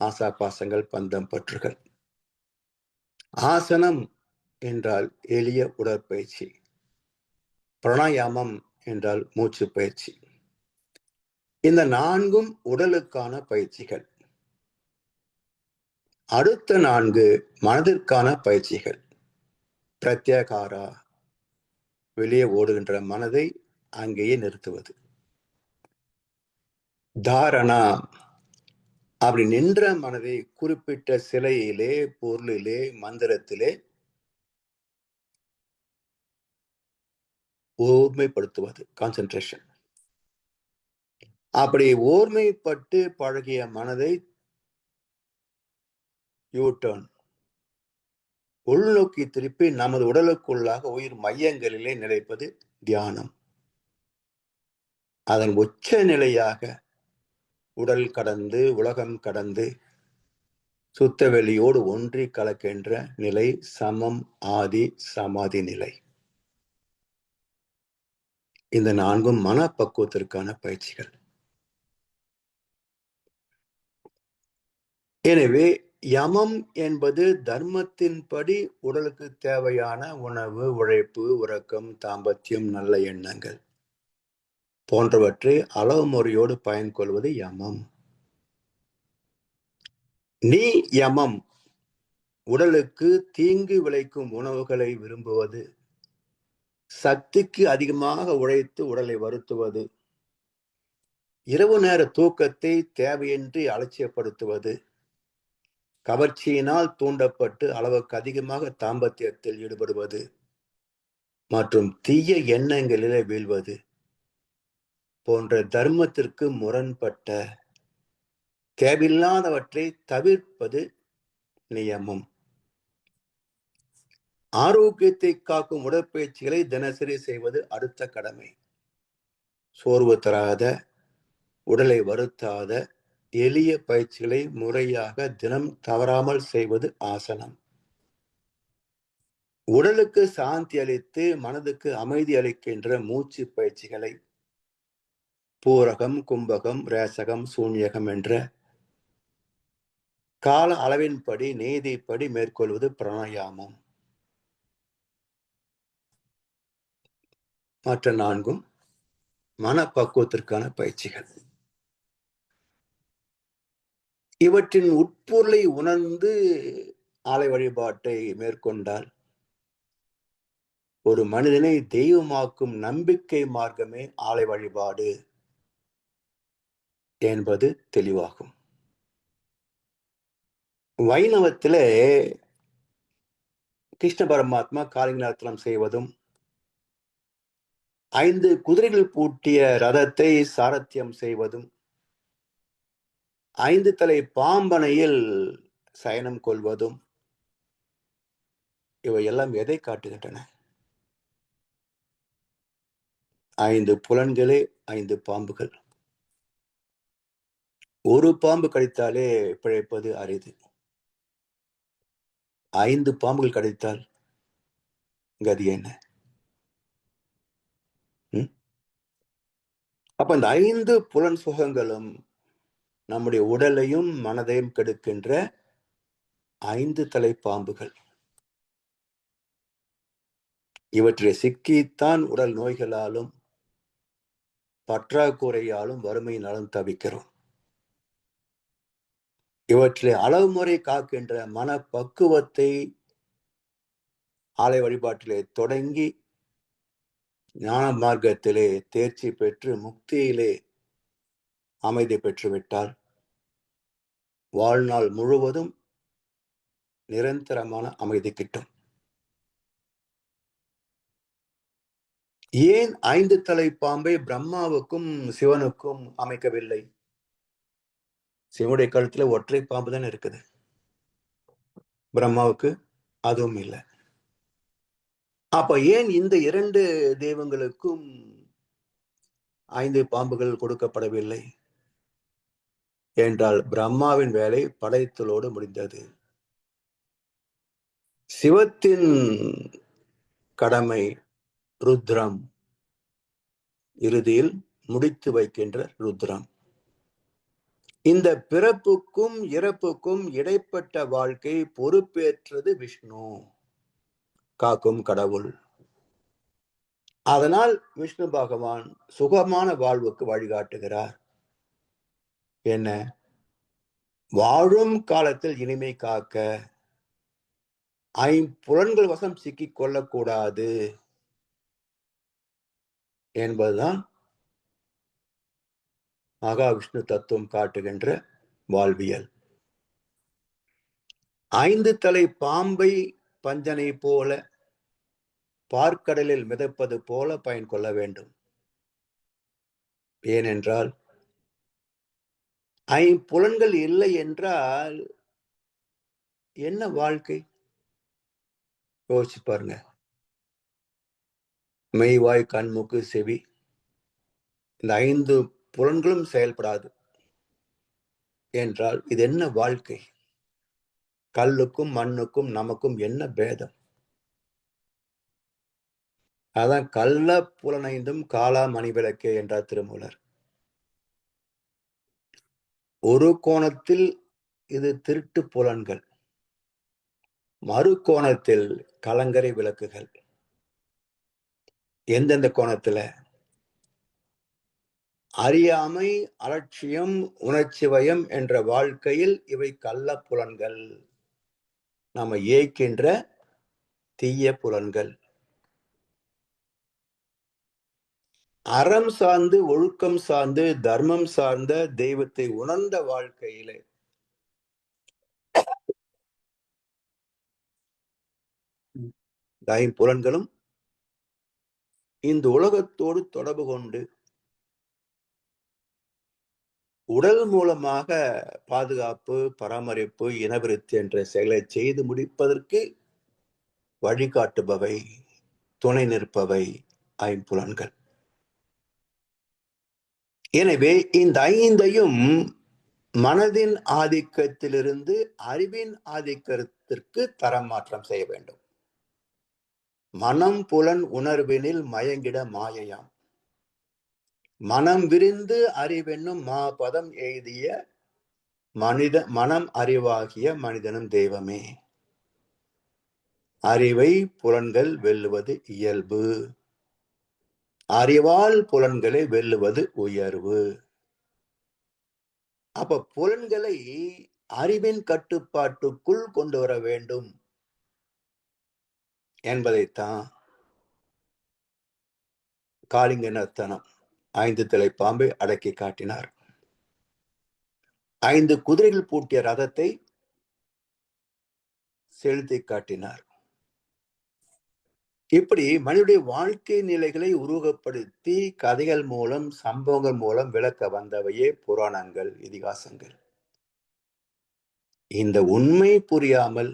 A: ஆசாபாசங்கள், பந்தம், பற்றுகள். ஆசனம் என்றால் எளிய உடற்பயிற்சி. பிராணாயாமம் என்றால் மூச்சு பயிற்சி. இந்த 4ம் உடலுக்கான பயிற்சிகள். அடுத்த 4 மனதிற்கான பயிற்சிகள். பிரத்யாகாரா, வெளியே ஓடுகின்ற மனதை அங்கேயே நிறுத்துவது. தாரணா, அப்படி நின்ற மனதை குறிப்பிட்ட சிலையிலே, பொருளிலே, மந்திரத்திலே ஓர்மைப்படுத்துவது, கான்சென்ட்ரேஷன். அப்படி ஓர்மைப்பட்டு பழகிய மனதை யூடர்ன், உள்நோக்கி திருப்பி நமது உடலுக்குள்ளாக உயிர் மையங்களிலே நிலைப்பது தியானம். அதன் உச்ச நிலையாக உடல் கடந்து, உலகம் கடந்து, சுத்த வெளியோடு ஒன்றி கலக்கின்ற நிலை சமம், ஆதி, சமாதி நிலை. இந்த 4ம் மனப்பக்குவத்திற்கான பயிற்சிகள். எனவே யமம் என்பது தர்மத்தின்படி உடலுக்கு தேவையான உணவு, உழைப்பு, உறக்கம், தாம்பத்தியம், நல்ல எண்ணங்கள் போன்றவற்றை அளவு முறையோடு பயன் கொள்வது யமம். நியமம், உடலுக்கு தீங்கு விளைக்கும் உணவுகளை விரும்புவது, சக்திக்கு அதிகமாக உழைத்து உடலை வருத்துவது, இரவு நேர தூக்கத்தை தேவையின்றி அலட்சியப்படுத்துவது, கவர்ச்சியினால் தூண்டப்பட்டு அளவுக்கு அதிகமாக தாம்பத்தியத்தில் ஈடுபடுவது மற்றும் தீய எண்ணங்களிலே வீழ்வது போன்ற தர்மத்திற்கு முரண்பட்ட தேவையில்லாதவற்றை தவிர்ப்பது நியமம். ஆரோக்கியத்தை காக்கும் உடற்பயிற்சிகளை தினசரி செய்வது அடுத்த கடமை. சோர்வு தராத, உடலை வருத்தாத எளிய பயிற்சிகளை முறையாக தினம் தவறாமல் செய்வது ஆசனம். உடலுக்கு சாந்தி அளித்து மனதுக்கு அமைதி அளிக்கின்ற மூச்சு பயிற்சிகளை பூரகம், கும்பகம், ரேசகம், சூன்யகம் என்ற கால அளவின்படி நீதிப்படி மேற்கொள்வது பிராணாயாமம். மற்ற 4ம் மனப்பக்குவத்திற்கான பயிற்சிகள். இவற்றின் உட்பொருளை உணர்ந்து ஆலய வழிபாட்டை மேற்கொண்டால் ஒரு மனிதனை தெய்வமாக்கும் நம்பிக்கை மார்க்கமே ஆலய வழிபாடு என்பது தெளிவாகும். வைணவத்திலே கிருஷ்ண பரமாத்மா காளிங்கநாதனம் செய்வதும், 5 குதிரைகள் பூட்டிய ரதத்தை சாரத்தியம் செய்வதும், 5 தலை பாம்பனையில் சயனம் கொள்வதும், இவையெல்லாம் எதை காட்டுகின்றன? 5 புலன்களே 5 பாம்புகள். ஒரு பாம்பு கடித்தாலே பிழைப்பது அரிது. 5 பாம்புகள் கடித்தால் கதி என்ன? அப்ப இந்த 5 புலன் சுகங்களும் நம்முடைய உடலையும் மனதையும் கெடுக்கின்ற 5 தலை பாம்புகள். இவற்றை சிக்கித்தான் உடல் நோய்களாலும் பற்றாக்குறையாலும் வறுமையினாலும் தவிக்கிறோம். இவற்றை அளவுமுறை காக்கின்ற மனப்பக்குவத்தை ஆலய வழிபாட்டிலே தொடங்கி ஞான மார்க்கத்திலே தேர்ச்சி பெற்று முக்தியிலே அமைதி பெற்றுவிட்டால் வாழ்நாள் முழுவதும் நிரந்தரமான அமைதி கிட்டும். ஏன் 5 தலை பாம்பை பிரம்மாவுக்கும் சிவனுக்கும் அமைக்கவில்லை? சிவனுடைய கழுத்துல ஒற்றை பாம்பு தானே இருக்குது. பிரம்மாவுக்கு அதுவும் இல்லை. அப்ப ஏன் இந்த 2 தெய்வங்களுக்கும் 5 பாம்புகள் கொடுக்கப்படவில்லை என்றால் பிரம்மாவின் வேலை படைத்தலோடு முடிந்தது. சிவத்தின் கடமை ருத்ரம், இறுதியில் முடித்து வைக்கின்ற ருத்ரம். இந்த பிறப்புக்கும் இறப்புக்கும் இடைப்பட்ட வாழ்க்கை பொறுப்பேற்றது விஷ்ணு, காக்கும் கடவுள். அதனால் விஷ்ணு பகவான் சுகமான வாழ்வுக்கு வழிகாட்டுகிறார். என்ன? வாழும் காலத்தில் இனிமை காக்க, ஐம்புலன்கள் வசம் சிக்கிக் கொள்ளக்கூடாது என்பதுதான் மகாவிஷ்ணு தத்துவம் காட்டுகின்ற வாழ்வியல். 5 தலை பாம்பை பஞ்சனை போல பார்க்கடலில் மிதப்பது போல பயன் கொள்ள வேண்டும். ஏனென்றால் ஐம்புலன்கள் இல்லை என்றால் என்ன வாழ்க்கை? யோசிச்சு பாருங்க. மெய்வாய் கண் மூக்கு செவி, இந்த 5 புலன்களும் செயல்படாது என்றால் இது என்ன வாழ்க்கை? கல்லுக்கும் மண்ணுக்கும் நமக்கும் என்ன பேதம்? அதான் கள்ள புலனைந்தும் காலா மணிவிளக்கே என்றார் திருமூலர். ஒரு கோணத்தில் இது திருட்டு புலன்கள், மறு கோணத்தில் கலங்கரை விளக்குகள். எந்தெந்த கோணத்துல? அறியாமை, அலட்சியம், உணர்ச்சி வயம் என்ற வாழ்க்கையில் இவை கள்ள புலன்கள், நாம ஏய்க்கின்ற தீய புலன்கள். அறம் சார்ந்து, ஒழுக்கம் சார்ந்து, தர்மம் சார்ந்த, தெய்வத்தை உணர்ந்த வாழ்க்கையிலே ஐம்புலன்களும் இந்த உலகத்தோடு தொடர்பு கொண்டு உடல் மூலமாக பாதுகாப்பு, பராமரிப்பு, இனவிருத்தி என்ற செயலை செய்து முடிப்பதற்கு வழிகாட்டுபவை, துணை நிற்பவை ஐம்புலன்கள். எனவே இந்த 5ஐயும் மனதின் ஆதிக்கத்திலிருந்து அறிவின் ஆதிக்கத்திற்கு தரம் மாற்றம் செய்ய வேண்டும். மனம் புலன் உணர்வினில் மயங்கிட மாயையாம். மனம் விரிந்து அறிவென்னும் மாபதம் எய்திய மனம் அறிவாகிய மனிதனும் தெய்வமே. அறிவை புலன்கள் வெல்லுவது இயல்பு, அறிவால் புலன்களை வெல்லுவது உயர்வு. அப்ப புலன்களை அறிவின் கட்டுப்பாட்டுக்குள் கொண்டு வர வேண்டும் என்பதைத்தான் காளிங்க நர்த்தனம் 5 தலை பாம்பை அடக்கி காட்டினார். 5 குதிரைகள் பூட்டிய ரதத்தை செலுத்தி காட்டினார். இப்படி மனிதனுடைய வாழ்க்கை நிலைகளை உருவகப்படுத்தி கதைகள் மூலம், சம்பவங்கள் மூலம் விளக்க வந்தவையே புராணங்கள், இதிகாசங்கள். இந்த உண்மை புரியாமல்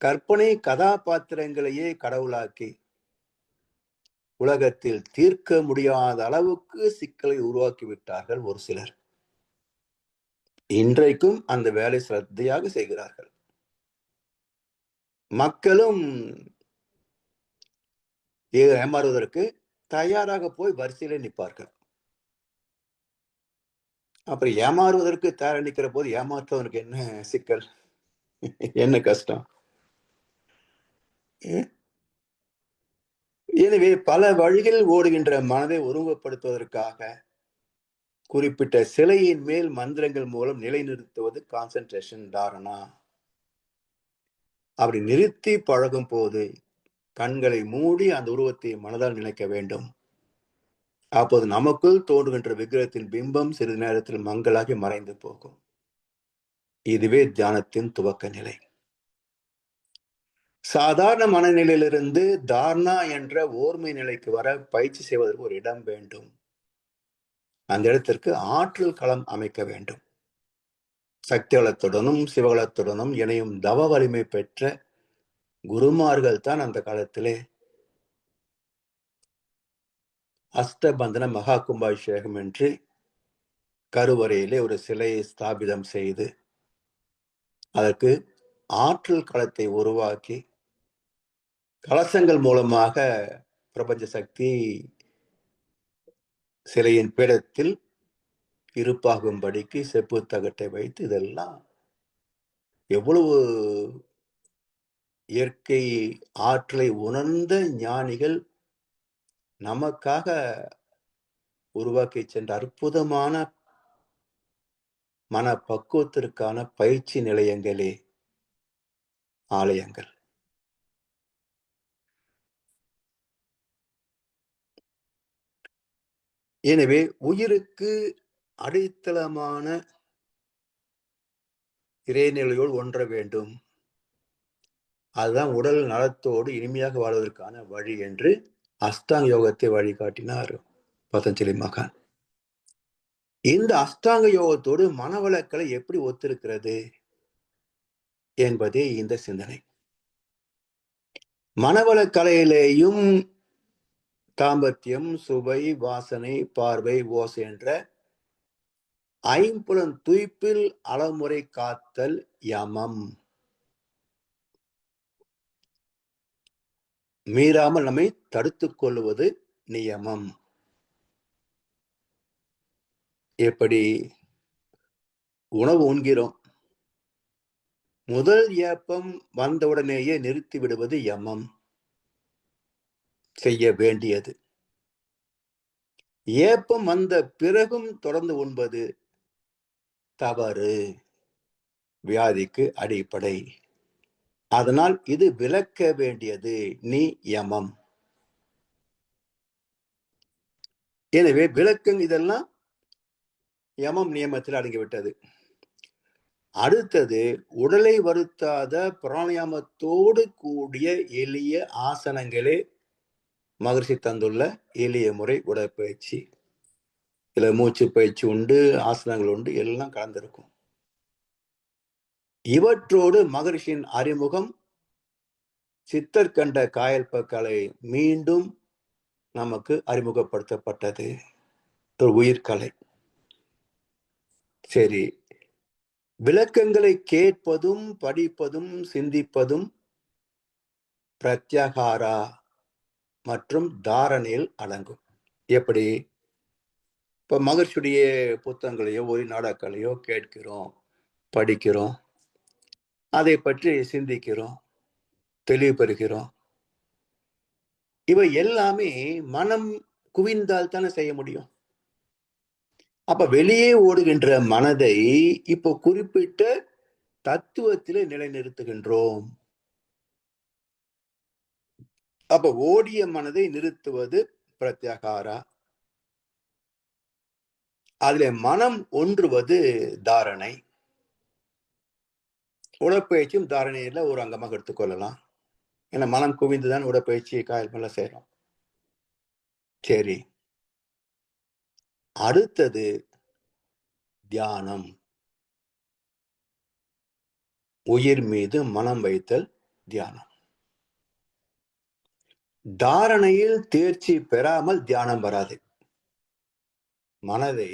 A: கற்பனை கதாபாத்திரங்களையே கடவுளாக்கி உலகத்தில் தீர்க்க முடியாத அளவுக்கு சிக்கலை உருவாக்கிவிட்டார்கள் ஒரு சிலர். இன்றைக்கும் அந்த வேலை சிரத்தையாக செய்கிறார்கள். மக்களும் ஏமாறுவதற்கு தயாராக போய் வரிசையிலே நிற்பார்கள். அப்புறம் ஏமாறுவதற்கு தயார் நிற்கிற போது ஏமாற்றவனுக்கு என்ன சிக்கல், என்ன கஷ்டம்? எனவே பல வழிகளில் ஓடுகின்ற மனதை ஒருமுகப்படுத்துவதற்காக குறிப்பிட்ட சிலையின் மேல் மந்திரங்கள் மூலம் நிலைநிறுத்துவது கான்சென்ட்ரேஷன், தாரணா. அப்படி நிறுத்தி பழகும் போது கண்களை மூடி அந்த உருவத்தை மனதால் நினைக்க வேண்டும். அப்போது நமக்குள் தோன்றுகின்ற விக்கிரகத்தின் பிம்பம் சிறிது நேரத்தில் மங்களாகி மறைந்து போகும். இதுவே தியானத்தின் துவக்க நிலை. சாதாரண மனநிலையிலிருந்து தாரணா என்ற ஓர்மை நிலைக்கு வர பயிற்சி செய்வதற்கு ஒரு இடம் வேண்டும். அந்த இடத்திற்கு ஆற்றல் களம் அமைக்க வேண்டும். சக்தி வளத்துடனும் சிவகலத்துடனும் இணையும் தவ வலிமை பெற்ற குருமார்கள் தான் அந்த காலத்திலே அஷ்டபந்தன மகா கும்பாபிஷேகம் என்று கருவறையிலே ஒரு சிலையை ஸ்தாபிதம் செய்து அதற்கு ஆற்றல் களத்தை உருவாக்கி கலசங்கள் மூலமாக பிரபஞ்ச சக்தி சிலையின் பீடத்தில் இருப்பாகும்படிக்கு செப்பு தகட்டை வைத்து இதெல்லாம் எவ்வளவு இயற்கை ஆற்றலை உணர்ந்த ஞானிகள் நமக்காக உருவாக்கி சென்ற அற்புதமான மன பக்குவத்திற்கான பயிற்சி நிலையங்களே ஆலயங்கள். எனவே உயிருக்கு அடித்தளமான இறைநிலையோடு ஒன்ற வேண்டும். அதுதான் உடல் நலத்தோடு இனிமையாக வாழ்வதற்கான வழி என்று அஷ்டாங்க யோகத்தை வழிகாட்டினார் பதஞ்சலி மகான். இந்த அஷ்டாங்க யோகத்தோடு மனவளக்கலை எப்படி ஒத்திருக்கிறது என்பதே இந்த சிந்தனை. மனவளக்கலையிலேயும் தாம்பத்தியம், சுவை, வாசனை, பார்வை, ஓசை என்ற ஐம்புலன் துய்ப்பில் அளமுறை காத்தல் யமம். மீறாமல் நம்மை தடுத்துக் கொள்வது நியமம். எப்படி உணவு உண்கிறோம், முதல் ஏப்பம் வந்தவுடனேயே நிறுத்தி விடுவது யமம், செய்ய வேண்டியது. ஏப்பம் வந்த பிறகும் தொடர்ந்து உண்பது தவறு, வியாதிக்கு அடிப்படை. அதனால் இது விலக்க வேண்டியது நியமம். எனவே விளக்கம் இதெல்லாம் யமம் நியமத்தில் அடங்கிவிட்டது. அடுத்தது உடலை வருத்தாத பிராணாயாமத்தோடு கூடிய எளிய ஆசனங்களே மகர்ஷி தந்துள்ள எளிய முறை உடற்பயிற்சி. இதுல மூச்சு பயிற்சி உண்டு, ஆசனங்கள் உண்டு, எல்லாம் கலந்திருக்கும். இவற்றோடு மகர்ஷியின் அறிமுகம் சித்தர் கண்ட காயல்பக்கலை மீண்டும் நமக்கு அறிமுகப்படுத்தப்பட்டது. ஒரு உயிர்கலை. சரி, விளக்கங்களை கேட்பதும் படிப்பதும் சிந்திப்பதும் பிரத்யாகாரா மற்றும் தாரணையில் அடங்கும். எப்படி? இப்ப மகர்ஷியுடைய புத்தகங்களையோ ஒரு நாடகங்களையோ கேட்கிறோம், படிக்கிறோம், அதை பற்றி சிந்திக்கிறோம், தெளிவு பெறுகிறோம். இவை எல்லாமே மனம் குவிந்தால் தானே செய்ய முடியும். அப்ப வெளியே ஓடுகின்ற மனதை இப்போ குறிப்பிட்ட தத்துவத்திலே நிலைநிறுத்துகின்றோம். அப்ப ஓடிய மனதை நிறுத்துவது பிரத்யாகாரா. அதிலே மனம் ஒன்றுவது தாரணை. உடற்பயிற்சியும் தாரணையில ஒரு அங்கமாக எடுத்துக்கொள்ளலாம். ஏன்னா மனம் குவிந்துதான் உடற்பயிற்சி காயல் மேல செய்யறோம். சரி, அடுத்தது தியானம். உயிர் மீது மனம் வைத்தல் தியானம். தாரணையில் தேர்ச்சி பெறாமல் தியானம் வராது. மனதை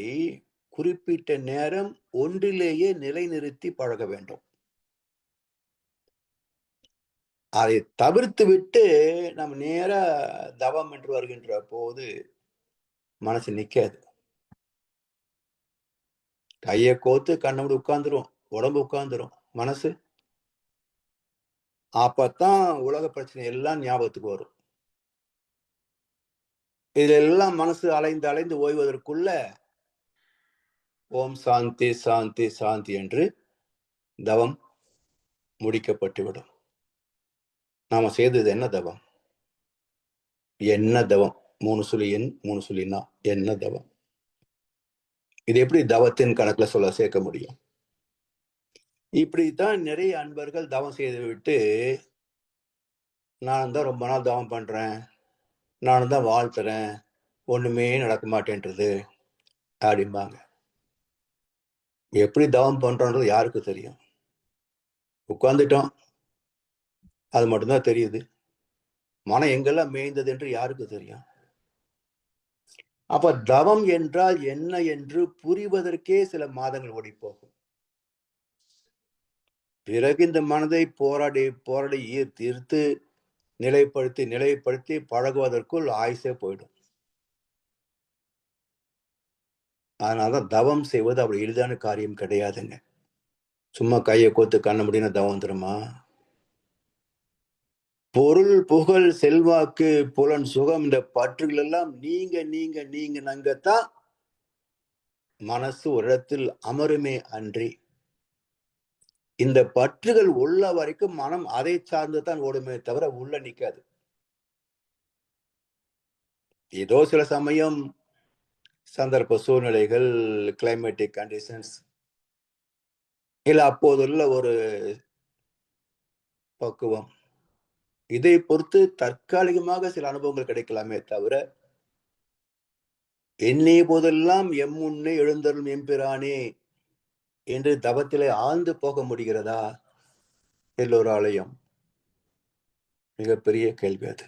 A: குறிப்பிட்ட நேரம் ஒன்றிலேயே நிலைநிறுத்தி பழக வேண்டும். அதை தவிர்த்து விட்டு நம்ம நேரா தவம் என்று வருகின்ற போது மனசு நிக்காது. கையை கோத்து கண்ணை மூடி உட்கார்ந்துரும், உடம்பு உட்கார்ந்துரும், மனசு அப்பத்தான் உலக பிரச்சனை எல்லாம் ஞாபகத்துக்கு வரும். இதெல்லாம் மனசு அலைந்து அலைந்து ஓய்வதற்குள்ள ஓம் சாந்தி சாந்தி சாந்தி என்று தவம் முடிக்கப்பட்டுவிடும். நாம செய்தது என்ன தவம்? என்ன தவம்? 3 என்ன தவம்? இது எப்படி தவத்தின் கணக்குல சேர்க்க முடியும்? இப்படித்தான் நிறைய அன்பர்கள் தவம் செய்து விட்டு, நான் தான் ரொம்ப நாள் தவம் பண்றேன், நானும் தான் வாழ்த்துறேன், ஒண்ணுமே நடக்க மாட்டேன்றது அப்படிம்பாங்க. எப்படி தவம் பண்றோன்றது யாருக்கு தெரியும்? உட்கார்ந்துட்டோம், அது மட்டும்தான் தெரியுது. மனம் எங்கெல்லாம் மேய்ந்தது என்று யாருக்கு தெரியும்? அப்ப தவம் என்றால் என்ன என்று புரிவதற்கே சில மாதங்கள் ஓடிப்போகும். பிறகு இந்த மனதை போராடி போராடி தீர்த்து நிலைப்படுத்தி பழகுவதற்குள் ஆயுசே போயிடும். அதனாலதான் தவம் செய்வது அப்படி எளிதான காரியம் கிடையாதுங்க. சும்மா கையை கோத்து கண்ண முடியும்னு தவம் வந்துருமா? பொருள், புகழ், செல்வாக்கு, புலன் சுகம் இந்த பற்றுகள் எல்லாம் நீங்க நீங்க நீங்க நங்கத்தான் மனசு ஒரு இடத்தில் அமருமே அன்றி, இந்த பற்றுகள் உள்ள வரைக்கும் மனம் அதை சார்ந்துதான் ஓடுமே தவிர உள்ள நிக்காது. ஏதோ சில சமயம் சந்தர்ப்ப சூழ்நிலைகள், கிளைமேட்டிக் கண்டிஷன்ஸ், இல்ல அப்போதுள்ள ஒரு பக்குவம், இதை பொறுத்து தற்காலிகமாக சில அனுபவங்கள் கிடைக்கலாமே தவிர, எண்ணிய போதெல்லாம் முன்னே எழுந்தருளும் எம்பிரானே என்று தவத்திலே ஆழ்ந்து போக முடிகிறதா? எல்லோராலையும்? மிகப்பெரிய கேள்வி அது.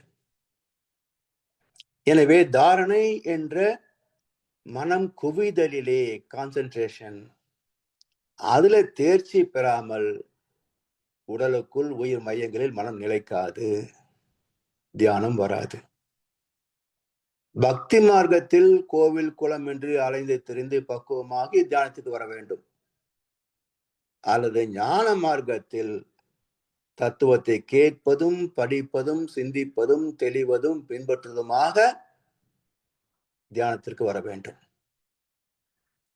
A: எனவே தாரணை என்ற மனம் குவிதலிலே கான்சென்ட்ரேஷன், அதுல தேர்ச்சி பெறாமல் உடலுக்குள் உயிர் மையங்களில் மனம் நிலைக்காது, தியானம் வராது. பக்தி மார்க்கத்தில் கோவில் குளம் என்று அலைந்து திரிந்து பக்குவமாகி தியானத்துக்கு வர வேண்டும். அல்லது ஞான மார்க்கத்தில் தத்துவத்தை கேட்பதும் படிப்பதும் சிந்திப்பதும் தெளிவதும் பின்பற்றுவதுமாக தியானத்திற்கு வர வேண்டும்.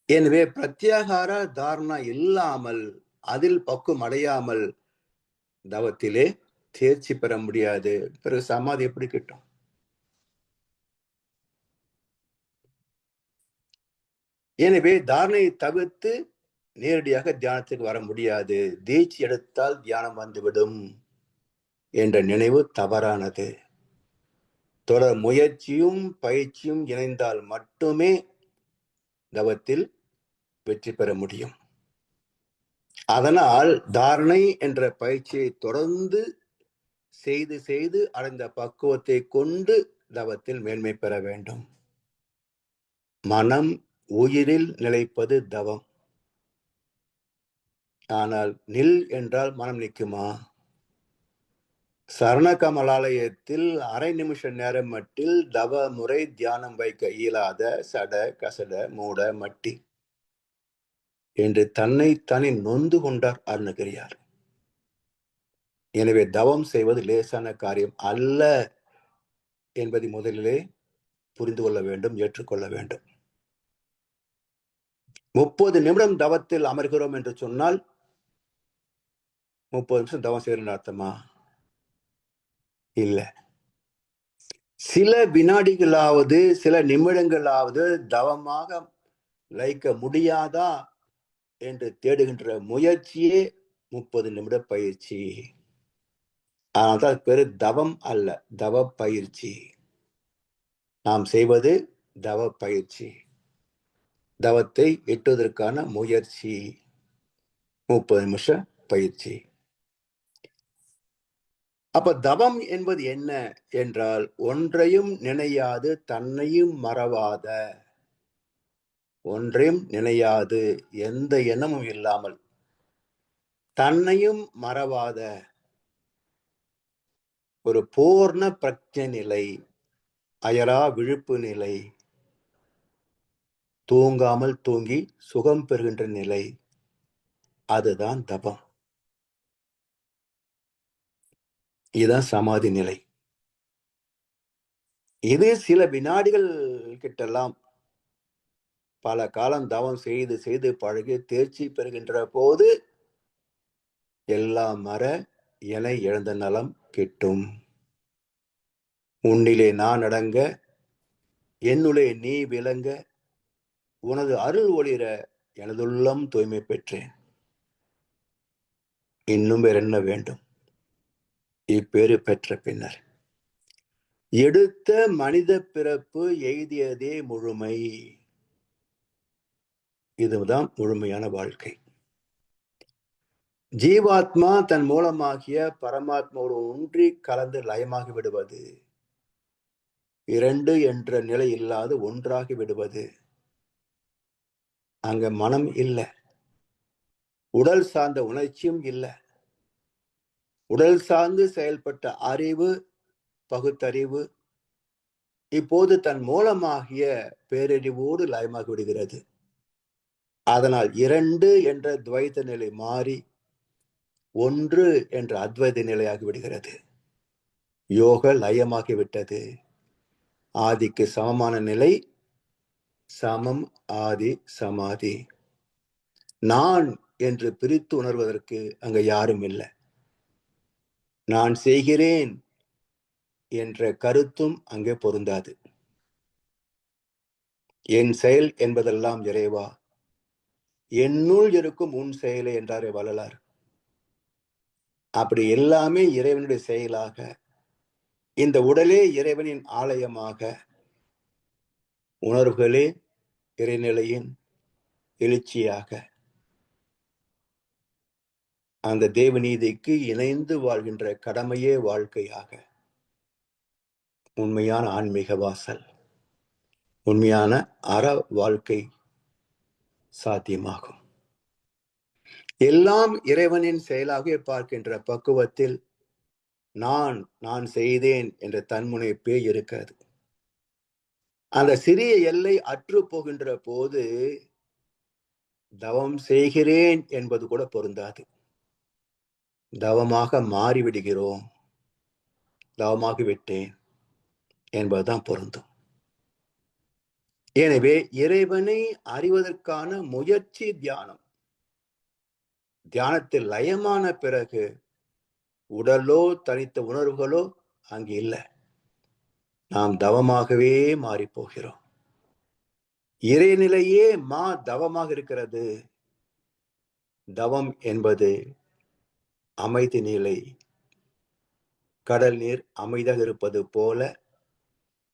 A: எனவே பிரத்யாகார தாரணா இல்லாமல், அதில் பக்குவம் அடையாமல் தவத்திலே தேர்ச்சி பெற முடியாது. பிறகு சமாதி எப்படி கிட்டும்? எனவே தாரணையை தவிர்த்து நேரடியாக தியானத்துக்கு வர முடியாது. தீட்சி எடுத்தால் தியானம் வந்துவிடும் என்ற நினைவு தவறானது. தொடர் முயற்சியும் பயிற்சியும் இணைந்தால் மட்டுமே தவத்தில் வெற்றி பெற முடியும். அதனால் தாரணை என்ற பயிற்சியை தொடர்ந்து செய்து செய்து அடைந்த பக்குவத்தை கொண்டு தவத்தில் மேன்மை பெற வேண்டும். மனம் உயிரில் நிலைப்பது தவம். ஆனால் நில் என்றால் மனம் நிற்குமா? சரண கமலாலயத்தில் அரை நிமிஷ நேரம் மட்டில் தவ முறை தியானம் வைக்க இயலாத சட கசட மூட மட்டி என்று தன்னை நொந்து கொண்டார் அருணகிரியார். எனவே தவம் செய்வது லேசான காரியம் அல்ல என்பதை முதலிலே புரிந்து கொள்ள வேண்டும், ஏற்றுக்கொள்ள வேண்டும். 30 நிமிடம் தவத்தில் அமர்கிறோம் என்று சொன்னால் 30 நிமிஷம் தவம் செய்யணும்னு அர்த்தமா? இல்ல. சில வினாடிகளாவது, சில நிமிடங்களாவது தவமாக லயிக்க முடியாதா என்று தேடுகின்ற முயற்சியே 30 நிமிட பயிற்சி. ஆனால் பேரு தவம் அல்ல, தவ பயிற்சி. நாம் செய்வது தவ பயிற்சி. தவத்தை எட்டுவதற்கான முயற்சி 30 நிமிஷ பயிற்சி. அப்ப தவம் என்பது என்ன என்றால், ஒன்றையும் நினையாது தன்னையும் மறவாத, ஒன்றையும் நினையாது எந்த எண்ணமும் இல்லாமல் தன்னையும் மறவாத ஒரு பூர்ண பிரக்ஞை நிலை, அயரா விழிப்பு நிலை, தூங்காமல் தூங்கி சுகம் பெறுகின்ற நிலை, அதுதான் தபம். இதுதான் சமாதி நிலை. இது சில வினாடிகள் கிட்டலாம் பல காலம் தவம் செய்து செய்து பழகி தேர்ச்சி பெறுகின்ற போது எல்லாம் மற என இழந்த நலம் கிட்டும். உன்னிலே நான் அடங்க என்னுள்ளே நீ விளங்க உனது அருள் ஒளிர எனதுள்ளம் தூய்மை பெற்றேன். இன்னும் வேற என்ன வேண்டும்? இப்பேறு பெற்ற பின்னர் எடுத்த மனித பிறப்பு எய்தியதே முழுமை. இதுதான் முழுமையான வாழ்க்கை. ஜீவாத்மா தன் மூலமாகிய பரமாத்மாவோடு ஒன்றி கலந்து லயமாகி விடுவது, இரண்டு என்ற நிலை இல்லாது ஒன்றாகி விடுவது. அங்க மனம் இல்லை, உடல் சார்ந்த உணர்ச்சியும் இல்லை. உடல் சார்ந்து செயல்பட்ட அறிவு, பகுத்தறிவு இப்போது தன் மூலமாகிய பேரறிவோடு லயமாகி விடுகிறது. அதனால் இரண்டு என்ற துவைத நிலை மாறி ஒன்று என்ற அத்வைத நிலையாகி விடுகிறது. யோக லயமாகிவிட்டது. ஆதிக்கு சமமான நிலை சமம், ஆதி, சமாதி. நான் என்று பிரித்து உணர்வதற்கு அங்க யாரும் இல்லை. நான் செய்கிறேன் என்ற கருத்தும் அங்கே பொருந்தாது. என் செயல் என்பதெல்லாம் இறைவா, என்னுள் இருக்கும் உன் செயலை என்றாரே வள்ளலார். அப்படி எல்லாமே இறைவனுடைய செயலாக, இந்த உடலே இறைவனின் ஆலயமாக, உணர்வுகளே இறைநிலையின் எழுச்சியாக, அந்த தேவநீதிக்கு இணைந்து வாழ்கின்ற கடமையே வாழ்க்கையாக, உண்மையான ஆன்மீக வாசல், உண்மையான அற வாழ்க்கை சாத்தியமாகும். எல்லாம் இறைவனின் செயலாக பார்க்கின்ற பக்குவத்தில் நான் செய்தேன் என்ற தன்முனைப்பே இருக்கிறது. அந்த சிறிய எல்லை அற்று போகின்ற போது தவம் செய்கிறேன் என்பது கூட பொருந்தாது. தவமாக மாறிவிடுகிறோம், தவமாகிவிட்டேன் என்பதுதான் பொருந்தும். எனவே இறைவனை அறிவதற்கான முயற்சி தியானம். தியானத்தில் லயமான பிறகு உடலோ தனித்த உணர்வுகளோ அங்கு இல்லை. நாம் தவமாகவே மாறி போகிறோம். இறைநிலையே தவமாக இருக்கிறது. தவம் என்பது அமைதி நிலை. கடல் நீர் அமைதியாக இருப்பது போல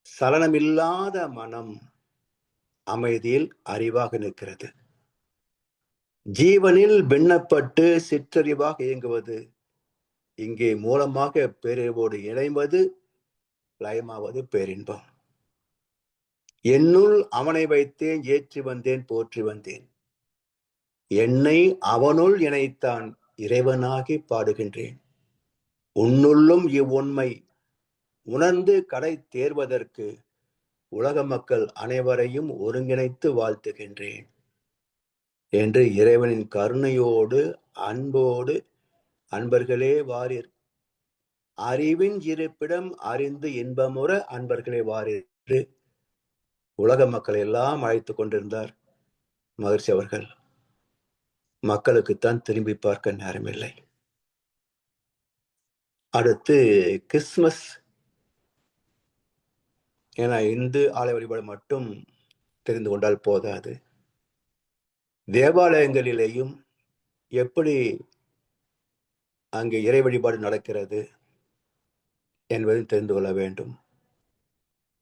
A: சலனமில்லாத மனம் அமைதியில் அறிவாக நிற்கிறது. ஜீவனில் பின்னப்பட்டு சிற்றறிவாக இயங்குவது, இங்கே மூலமாக பேரறிவோடு இணைவது, லயமாவது பேரின்பம். என்னுள் அவனை வைத்தேன், ஏற்றி வந்தேன், போற்றி வந்தேன். என்னை அவனுள் இணைத்தான், இறைவனாகி பாடுகின்றேன். உன்னுள்ளும் இவ்வுண்மை உணர்ந்து கடை தேர்வதற்கு உலக மக்கள் அனைவரையும் ஒருங்கிணைத்து வாழ்த்துகின்றேன் என்று இறைவனின் கருணையோடு அன்போடு, அன்பர்களே வாரீர், அறிவின் இருப்பிடம் அறிந்து இன்பமுற அன்பர்களே வாரீர் என்று உலக மக்கள் எல்லாம் அழைத்து கொண்டிருந்தார் மகர்ஷி அவர்கள். மக்களுக்குத்தான் திரும்பி பார்க்க நேரமில்லை. அடுத்து கிறிஸ்துமஸ். ஏன்னா இந்து ஆலய வழிபாடு மட்டும் தெரிந்து கொண்டால் போதாது. தேவாலயங்களிலேயும் எப்படி அங்கு இறை வழிபாடு நடக்கிறது என்பதை தெரிந்து கொள்ள வேண்டும்.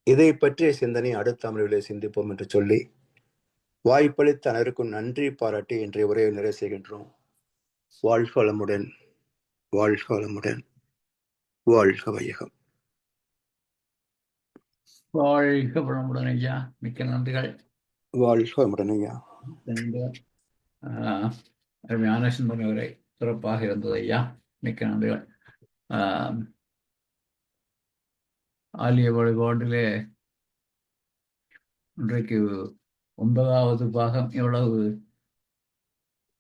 A: இதை பற்றிய சிந்தனை அடுத்த அமர்விலே சிந்திப்போம் என்று சொல்லி வாய்ப்பளித்த அனைவருக்கும் நன்றி பாராட்டி இன்றைய உரையை நிறைவு செய்கின்றோம். வாழ்க வளமுடன், வாழ்க வளமுடன், வாழ்க வையகம்.
B: வாழ்க வளமுடன் ஐயா. மிக்க நன்றிகள்.
A: வாழ்க வளமுடன் ஐயா.
B: அருமையான சிந்தனை உரை சிறப்பாக இருந்தது ஐயா. மிக்க நன்றிகள். ஆலய வழிபாட்டிலே இன்றைக்கு 9வது பாகம். எவ்வளவு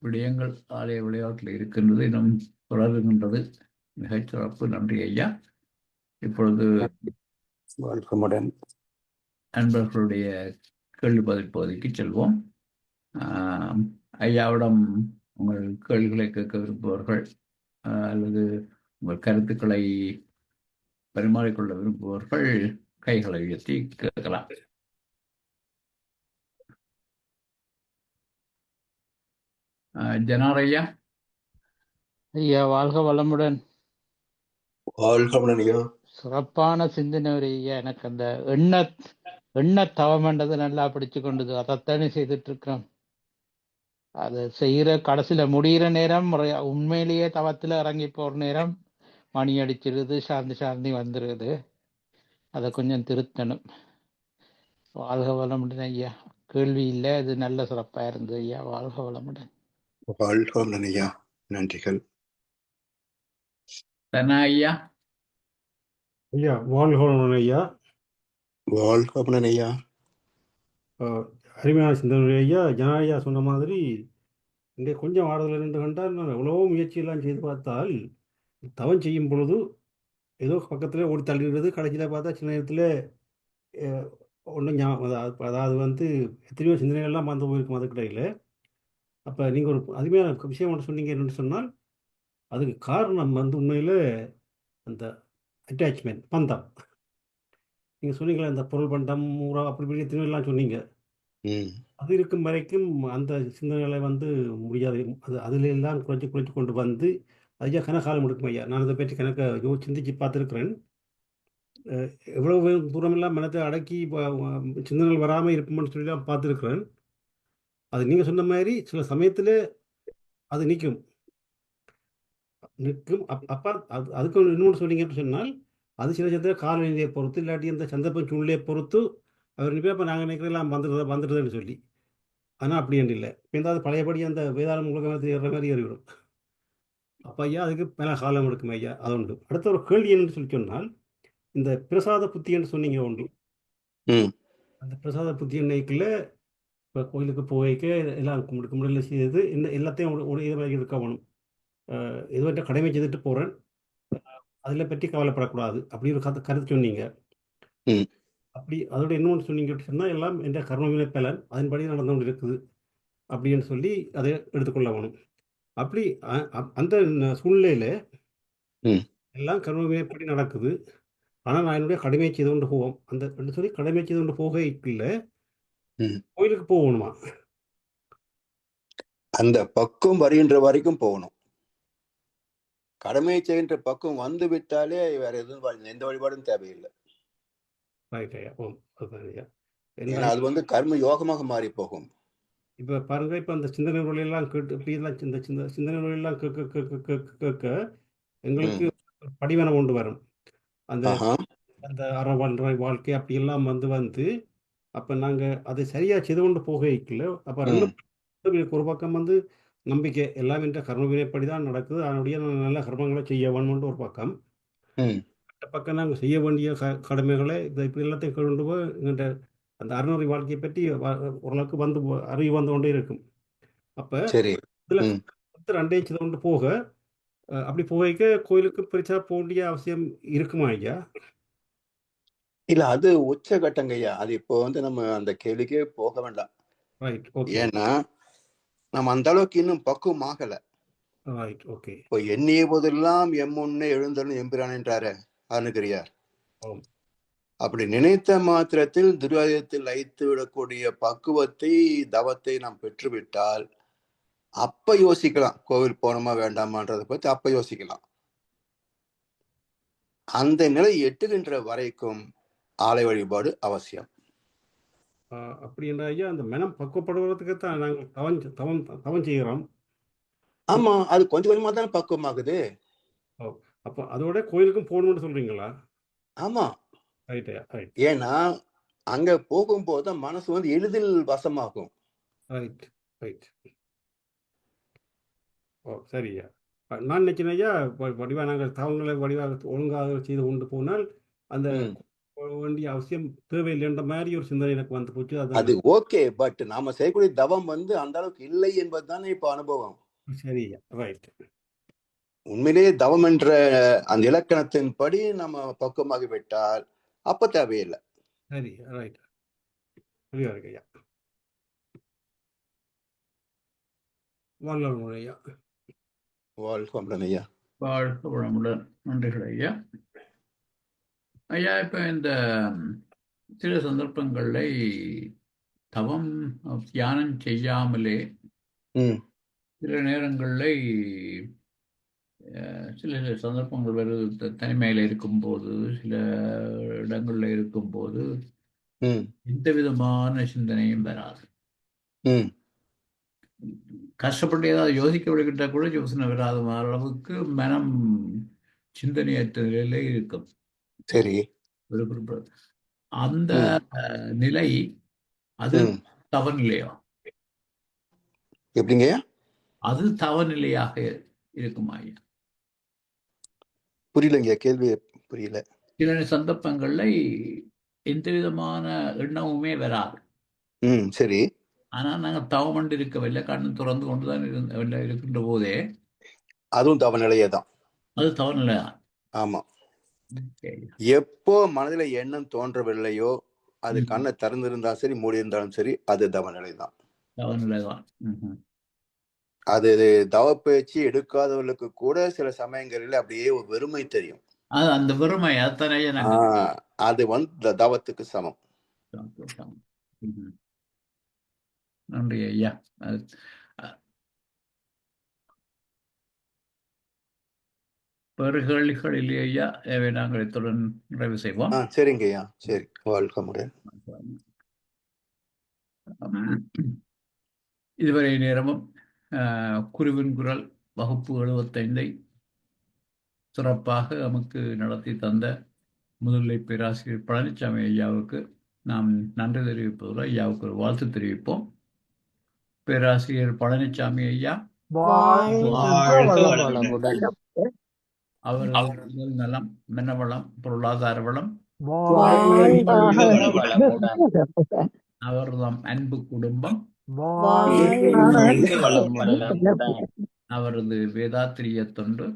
B: விடயங்கள் ஆலய விளையாட்டில் இருக்கின்றது, இன்னும் தொடர்கின்றது. மிகச் சிறப்பு. நன்றி ஐயா. இப்பொழுது நண்பர்களுடைய கேள்வி பதில் பகுதிக்கு செல்வோம். ஐயாவிடம் உங்கள் கேள்விகளை கேட்க விரும்புபவர்கள் அல்லது உங்கள் கருத்துக்களை பரிமாறிக்கொள்ள விரும்புபவர்கள் கைகளை உயர்த்தி கேட்கலாம். ஜனார் ஐயா.
C: ஐயா வாழ்க வளமுடன்.
A: வாழ்க வளமுடன் ஐயா.
C: சிறப்பான சிந்தனை ஒரு ஐயா. எனக்கு அந்த எண்ண தவம்ன்றது நல்லா பிடிச்சு கொண்டது. அதைத்தானே செய்துட்டு இருக்கிறோம். அது செய்யற கடைசியில முடிகிற நேரம் உண்மையிலேயே தவத்துல இறங்கி போற நேரம் மணி அடிச்சிருது, சாந்தி வந்துருது. அதை கொஞ்சம் திருத்தணும். வாழ்க வளமுடன் ஐயா. கேள்வி இல்லை, அது நல்ல சிறப்பா இருந்தது ஐயா. வாழ்க வளமுடன்.
A: வாழ்க வளமுடன் ஐயா. நன்றிகள்.
B: தனா ஐயா.
D: ஐயா வாழ்க வளமுடன் ஐயா.
A: வாழ்க வளமுடன் ஐயா.
D: அருமையான சிந்தனை ஐயா. ஜனாயா சொன்ன மாதிரி இங்கே கொஞ்சம் ஆறுதல் என்று கண்டால் நான் எவ்வளவோ முயற்சியெல்லாம் செய்து பார்த்தால் தவம் செய்யும் பொழுது ஏதோ பக்கத்தில் ஓடி தள்ளிடுறது. கடைசியில் பார்த்தா சில நேரத்தில் ஒன்றும் அதாவது எத்தனையோ சிந்தனைகள்லாம் மறந்து போயிருக்கும் அதுக்கிடையில். அப்போ நீங்கள் ஒரு அருமையான விஷயம் ஒன்று சொன்னீங்க. என்னென்னு சொன்னால் அதுக்கு காரணம் உண்மையில் அந்த அட்டாச்மெண்ட், பந்தம். நீங்கள் சொன்னீங்களே அந்த பொருள் பண்டம் அப்படி இப்படி எத்தனையோ எல்லாம் சொன்னீங்க. அது இருக்கும் வரைக்கும் அந்த சிந்தனைகளை முடியாது. அதில் எல்லாம் குறைச்சி கொண்டு வந்து ஐயா கனகாலம் எடுக்கும் ஐயா. நான் அதை பற்றி கணக்க சிந்திச்சு பார்த்துருக்குறேன். எவ்வளவு தூரமெல்லாம் மனத்தை அடக்கி சிந்தனைகள் வராமல் இருப்போம்னு சொல்லிலாம் பார்த்துருக்குறேன். அது நீங்கள் சொன்ன மாதிரி சில சமயத்தில் அது நிற்கும். அப்போ அதுக்கு இன்னொன்று சொன்னீங்கன்னு சொன்னால் அது சில சந்தர்ப்பம் காலநிலையை பொறுத்து, இல்லாட்டி அந்த சந்தர்ப்பம் சூழ்நிலையை பொறுத்து அவர் நினைப்பா இப்போ நாங்கள் நினைக்கிறதெல்லாம் வந்துடுதுன்னு சொல்லி. ஆனால் அப்படி என்று இல்லை. இப்போ அது பழையபடி அந்த வேதாளம் முழுக்க ஏறுற மாதிரி ஏறிவிடும். அப்போ ஐயா அதுக்கு மேலே காலம் எடுக்கும் ஐயா. அது உண்டு. அடுத்த ஒரு கேள்வி என்னன்னு சொல்லி சொன்னால் இந்த பிரசாத புத்தி என்று சொன்னீங்க உண்டு. அந்த பிரசாத புத்தி எண்ணெய்க்குள்ள இப்போ கோயிலுக்கு போய்க்க எல்லாம் கும்பிடல செய்து எல்லாத்தையும் ஒரு இதை மாதிரி இருக்கணும். இதுவற்ற கடமை செய்துட்டு போகிறேன், அதில் பற்றி கவலைப்படக்கூடாது அப்படி ஒரு கருத்து சொன்னீங்க. அப்படி அதோட இன்னொன்று சொன்னீங்க சொன்னால் எல்லாம் என்ற கர்மவினை பலன் அதன்படி நடந்து கொண்டு இருக்குது அப்படின்னு சொல்லி அதை எடுத்துக்கொள்ள வேணும். அப்படி அந்த சூழ்நிலையில் எல்லாம் கர்மவினைப்படி நடக்குது. ஆனால் நான் என்னுடைய கடமையை செய்து கொண்டு போவோம் அந்த சொல்லி கடமை செய்து கொண்டு போகல கோயிலுக்கு போகணுமா?
A: அந்த பக்குவம் வருகின்ற வரைக்கும் போகணும். கடமை செய்கின்ற பக்குவம் வந்து விட்டாலே வேற எதுவும் எந்த வழிபாடும் தேவையில்லை. ஏன்னா அது கர்ம யோகமாக மாறி போகும்.
D: இப்ப பாருங்க, இப்ப அந்த சிந்தனை எல்லாம் கேட்டு இப்படியெல்லாம் இந்த சிந்தனை எல்லாம் கேட்க எங்களுக்கு படிவனம் கொண்டு வரும். அந்த அந்த அறவாழ்ற வாழ்க்கை அப்படியெல்லாம் வந்து அப்ப நாங்க அதை சரியா செய்து கொண்டு போகல. அப்ப ரெண்டு ஒரு பக்கம் நம்பிக்கை எல்லாம் என்ற கர்மவினைப்படிதான் நடக்குது, அதனுடைய நல்ல கர்மங்களை செய்ய வேணும்னு ஒரு பக்கம். பக்கம் நாங்கள் செய்ய வேண்டிய கடமைகளை இப்படி எல்லாத்தையும் கொண்டு போய் எங்கள்கிட்ட அந்த அறநெறி வாழ்க்கையை பற்றி ஓரளவுக்கு அறிவு வந்து கொண்டே இருக்கும். அப்போ இதில் ரெண்டையும் செய்து கொண்டு போக அப்படி போக கோயிலுக்கு பெருசா போக வேண்டிய அவசியம் இருக்குமா ஐயா?
A: இல்ல, அது உச்சகட்டங்க ஐயா. அது இப்போ நம்ம அந்த கேள்விக்கே போக வேண்டாம். ஏன்னா நம்ம அந்த அளவுக்கு இன்னும் பக்குவம் ஆகல. இப்போ எண்ணிய போதெல்லாம் எம்முன்னே எழுந்தருளும் எம்பிரான் என்றாரு அருணகிரியார். அப்படி நினைத்த மாத்திரத்தில் துரியாதத்தில் லயித்து விடக்கூடிய பக்குவத்தை, தவத்தை நாம் பெற்றுவிட்டால் அப்ப யோசிக்கலாம் கோவில் போனோமா வேண்டாமான்றதை பத்தி அப்ப யோசிக்கலாம். அந்த நிலை எட்டுகின்ற வரைக்கும் ஆலய வழிபாடு அவசியம்.
D: அப்படி என்ற ஐயா அந்த மனம் பக்குவப்படுவதற்கு தான் நாங்கள் தவம் செய்கிறோம்.
A: ஆமா, அது கொஞ்சம் கொஞ்சமா தானே பக்குவமாகுது.
D: அப்ப அதோட கோயிலுக்கும் போகணும்னு சொல்றீங்களா?
A: ஆமா, ஏன்னா அங்க போகும்போது மனசு எளிதில் வசமாகும்.
D: சரியா. நான் நினைக்கிறேன் ஐயா, வடிவா நாங்கள் தவங்களை வடிவாக ஒழுங்காக செய்து கொண்டு போனால் அந்த வேண்டிய அவசியம் தேவையில்லைன்ற மாதிரி ஒரு சிந்தனை எனக்கு வந்து போச்சு.
A: அது ஓகே, பட் நாம செய்யக்கூடிய தவம் அந்த அளவுக்கு இல்லை என்பதுதானே இப்ப அனுபவம்.
D: சரியா, ரைட்.
A: உண்மையிலேயே தவம் என்ற அந்த இலக்கணத்தின் படி நம்ம பக்குவமாகி விட்டால் அப்ப தேவையில்லை.
D: சரி, ரைட். ஐயா வாழ்க ஐயா.
A: வாழ்க வளமுடன் ஐயா.
B: வாழ்க வளமுடன். நன்றிகள் ஐயா. ஐயா, இப்ப இந்த சில சந்தர்ப்பங்களை தவம் தியானம் செய்யாமலே சில நேரங்களில் சில சில சந்தர்ப்பங்கள் வருது, தனிமையில் இருக்கும்போது, சில இடங்களில் இருக்கும்போது
A: ம்
B: எந்த விதமான சிந்தனையும் வராது.
A: ம்
B: கஷ்டப்பட்டு ஏதாவது யோசிக்க விடுகிட்ட கூட யோசனை வராத அளவுக்கு மனம் சிந்தனையற்ற நிலையில இருக்கும்.
A: சரி.
B: ஒரு குறிப்பிட்ட அந்த
A: ம்
B: நிலை அது
A: ம்
B: தவநிலையா?
A: எப்படிங்கய்யா?
B: அது தவநிலையாக இருக்குமா ஐயா?
A: புரியலங்கய்யா, கேள்வி புரியல.
B: சில சந்தர்ப்பங்கள்ல எந்த விதமான எண்ணமுமே வராது.
A: சரி.
B: ஆனா நாங்க தவமண்டு இருக்கவில்லை, கண்ணு திறந்து கொண்டுதான் இருக்கின்ற போதே
A: அதுவும் தவநிலையே தான்.
B: அது தவநிலை தான்.
A: ஆமா.
B: Okay.
A: எப்போ மனதில எண்ணம் தோன்றவில்லையோ, அது கண்ணை திறந்திருந்தா சரி, மூடி இருந்தாலும் சரி, அது தவநிலை தான்.
B: தவநிலை தான்.
A: அது தவப்பயிற்சி எடுக்காதவர்களுக்கு கூட சில சமயங்களில் அப்படியே ஒரு வெறுமை தெரியும்.
B: அந்த வெறுமை அத்தனை
A: அது வந்து தவத்துக்கு சமம்.
B: நன்றி ஐயா. வேறு கேள்விகள் இல்லை ஐயா? நாங்கள் இத்துடன் நிறைவு செய்வோம்.
A: சரிங்க ஐயா, சரி. வாழ்க முடன்.
B: இதுவரை நேரமும் குருவின் குரல் வகுப்பு 75 சிறப்பாக நமக்கு நடத்தி தந்த முதுநிலை பேராசிரியர் பழனிசாமி ஐயாவுக்கு நாம் நன்றி தெரிவிப்பதில் ஐயாவுக்கு ஒரு வாழ்த்து தெரிவிப்போம். பேராசிரியர் பழனிசாமி ஐயா அவர் உடல் நலம், மனவளம், பொருளாதார வளம், அவர்தம் அன்பு குடும்பம், அவரது வேதாத்திரிய தொண்டு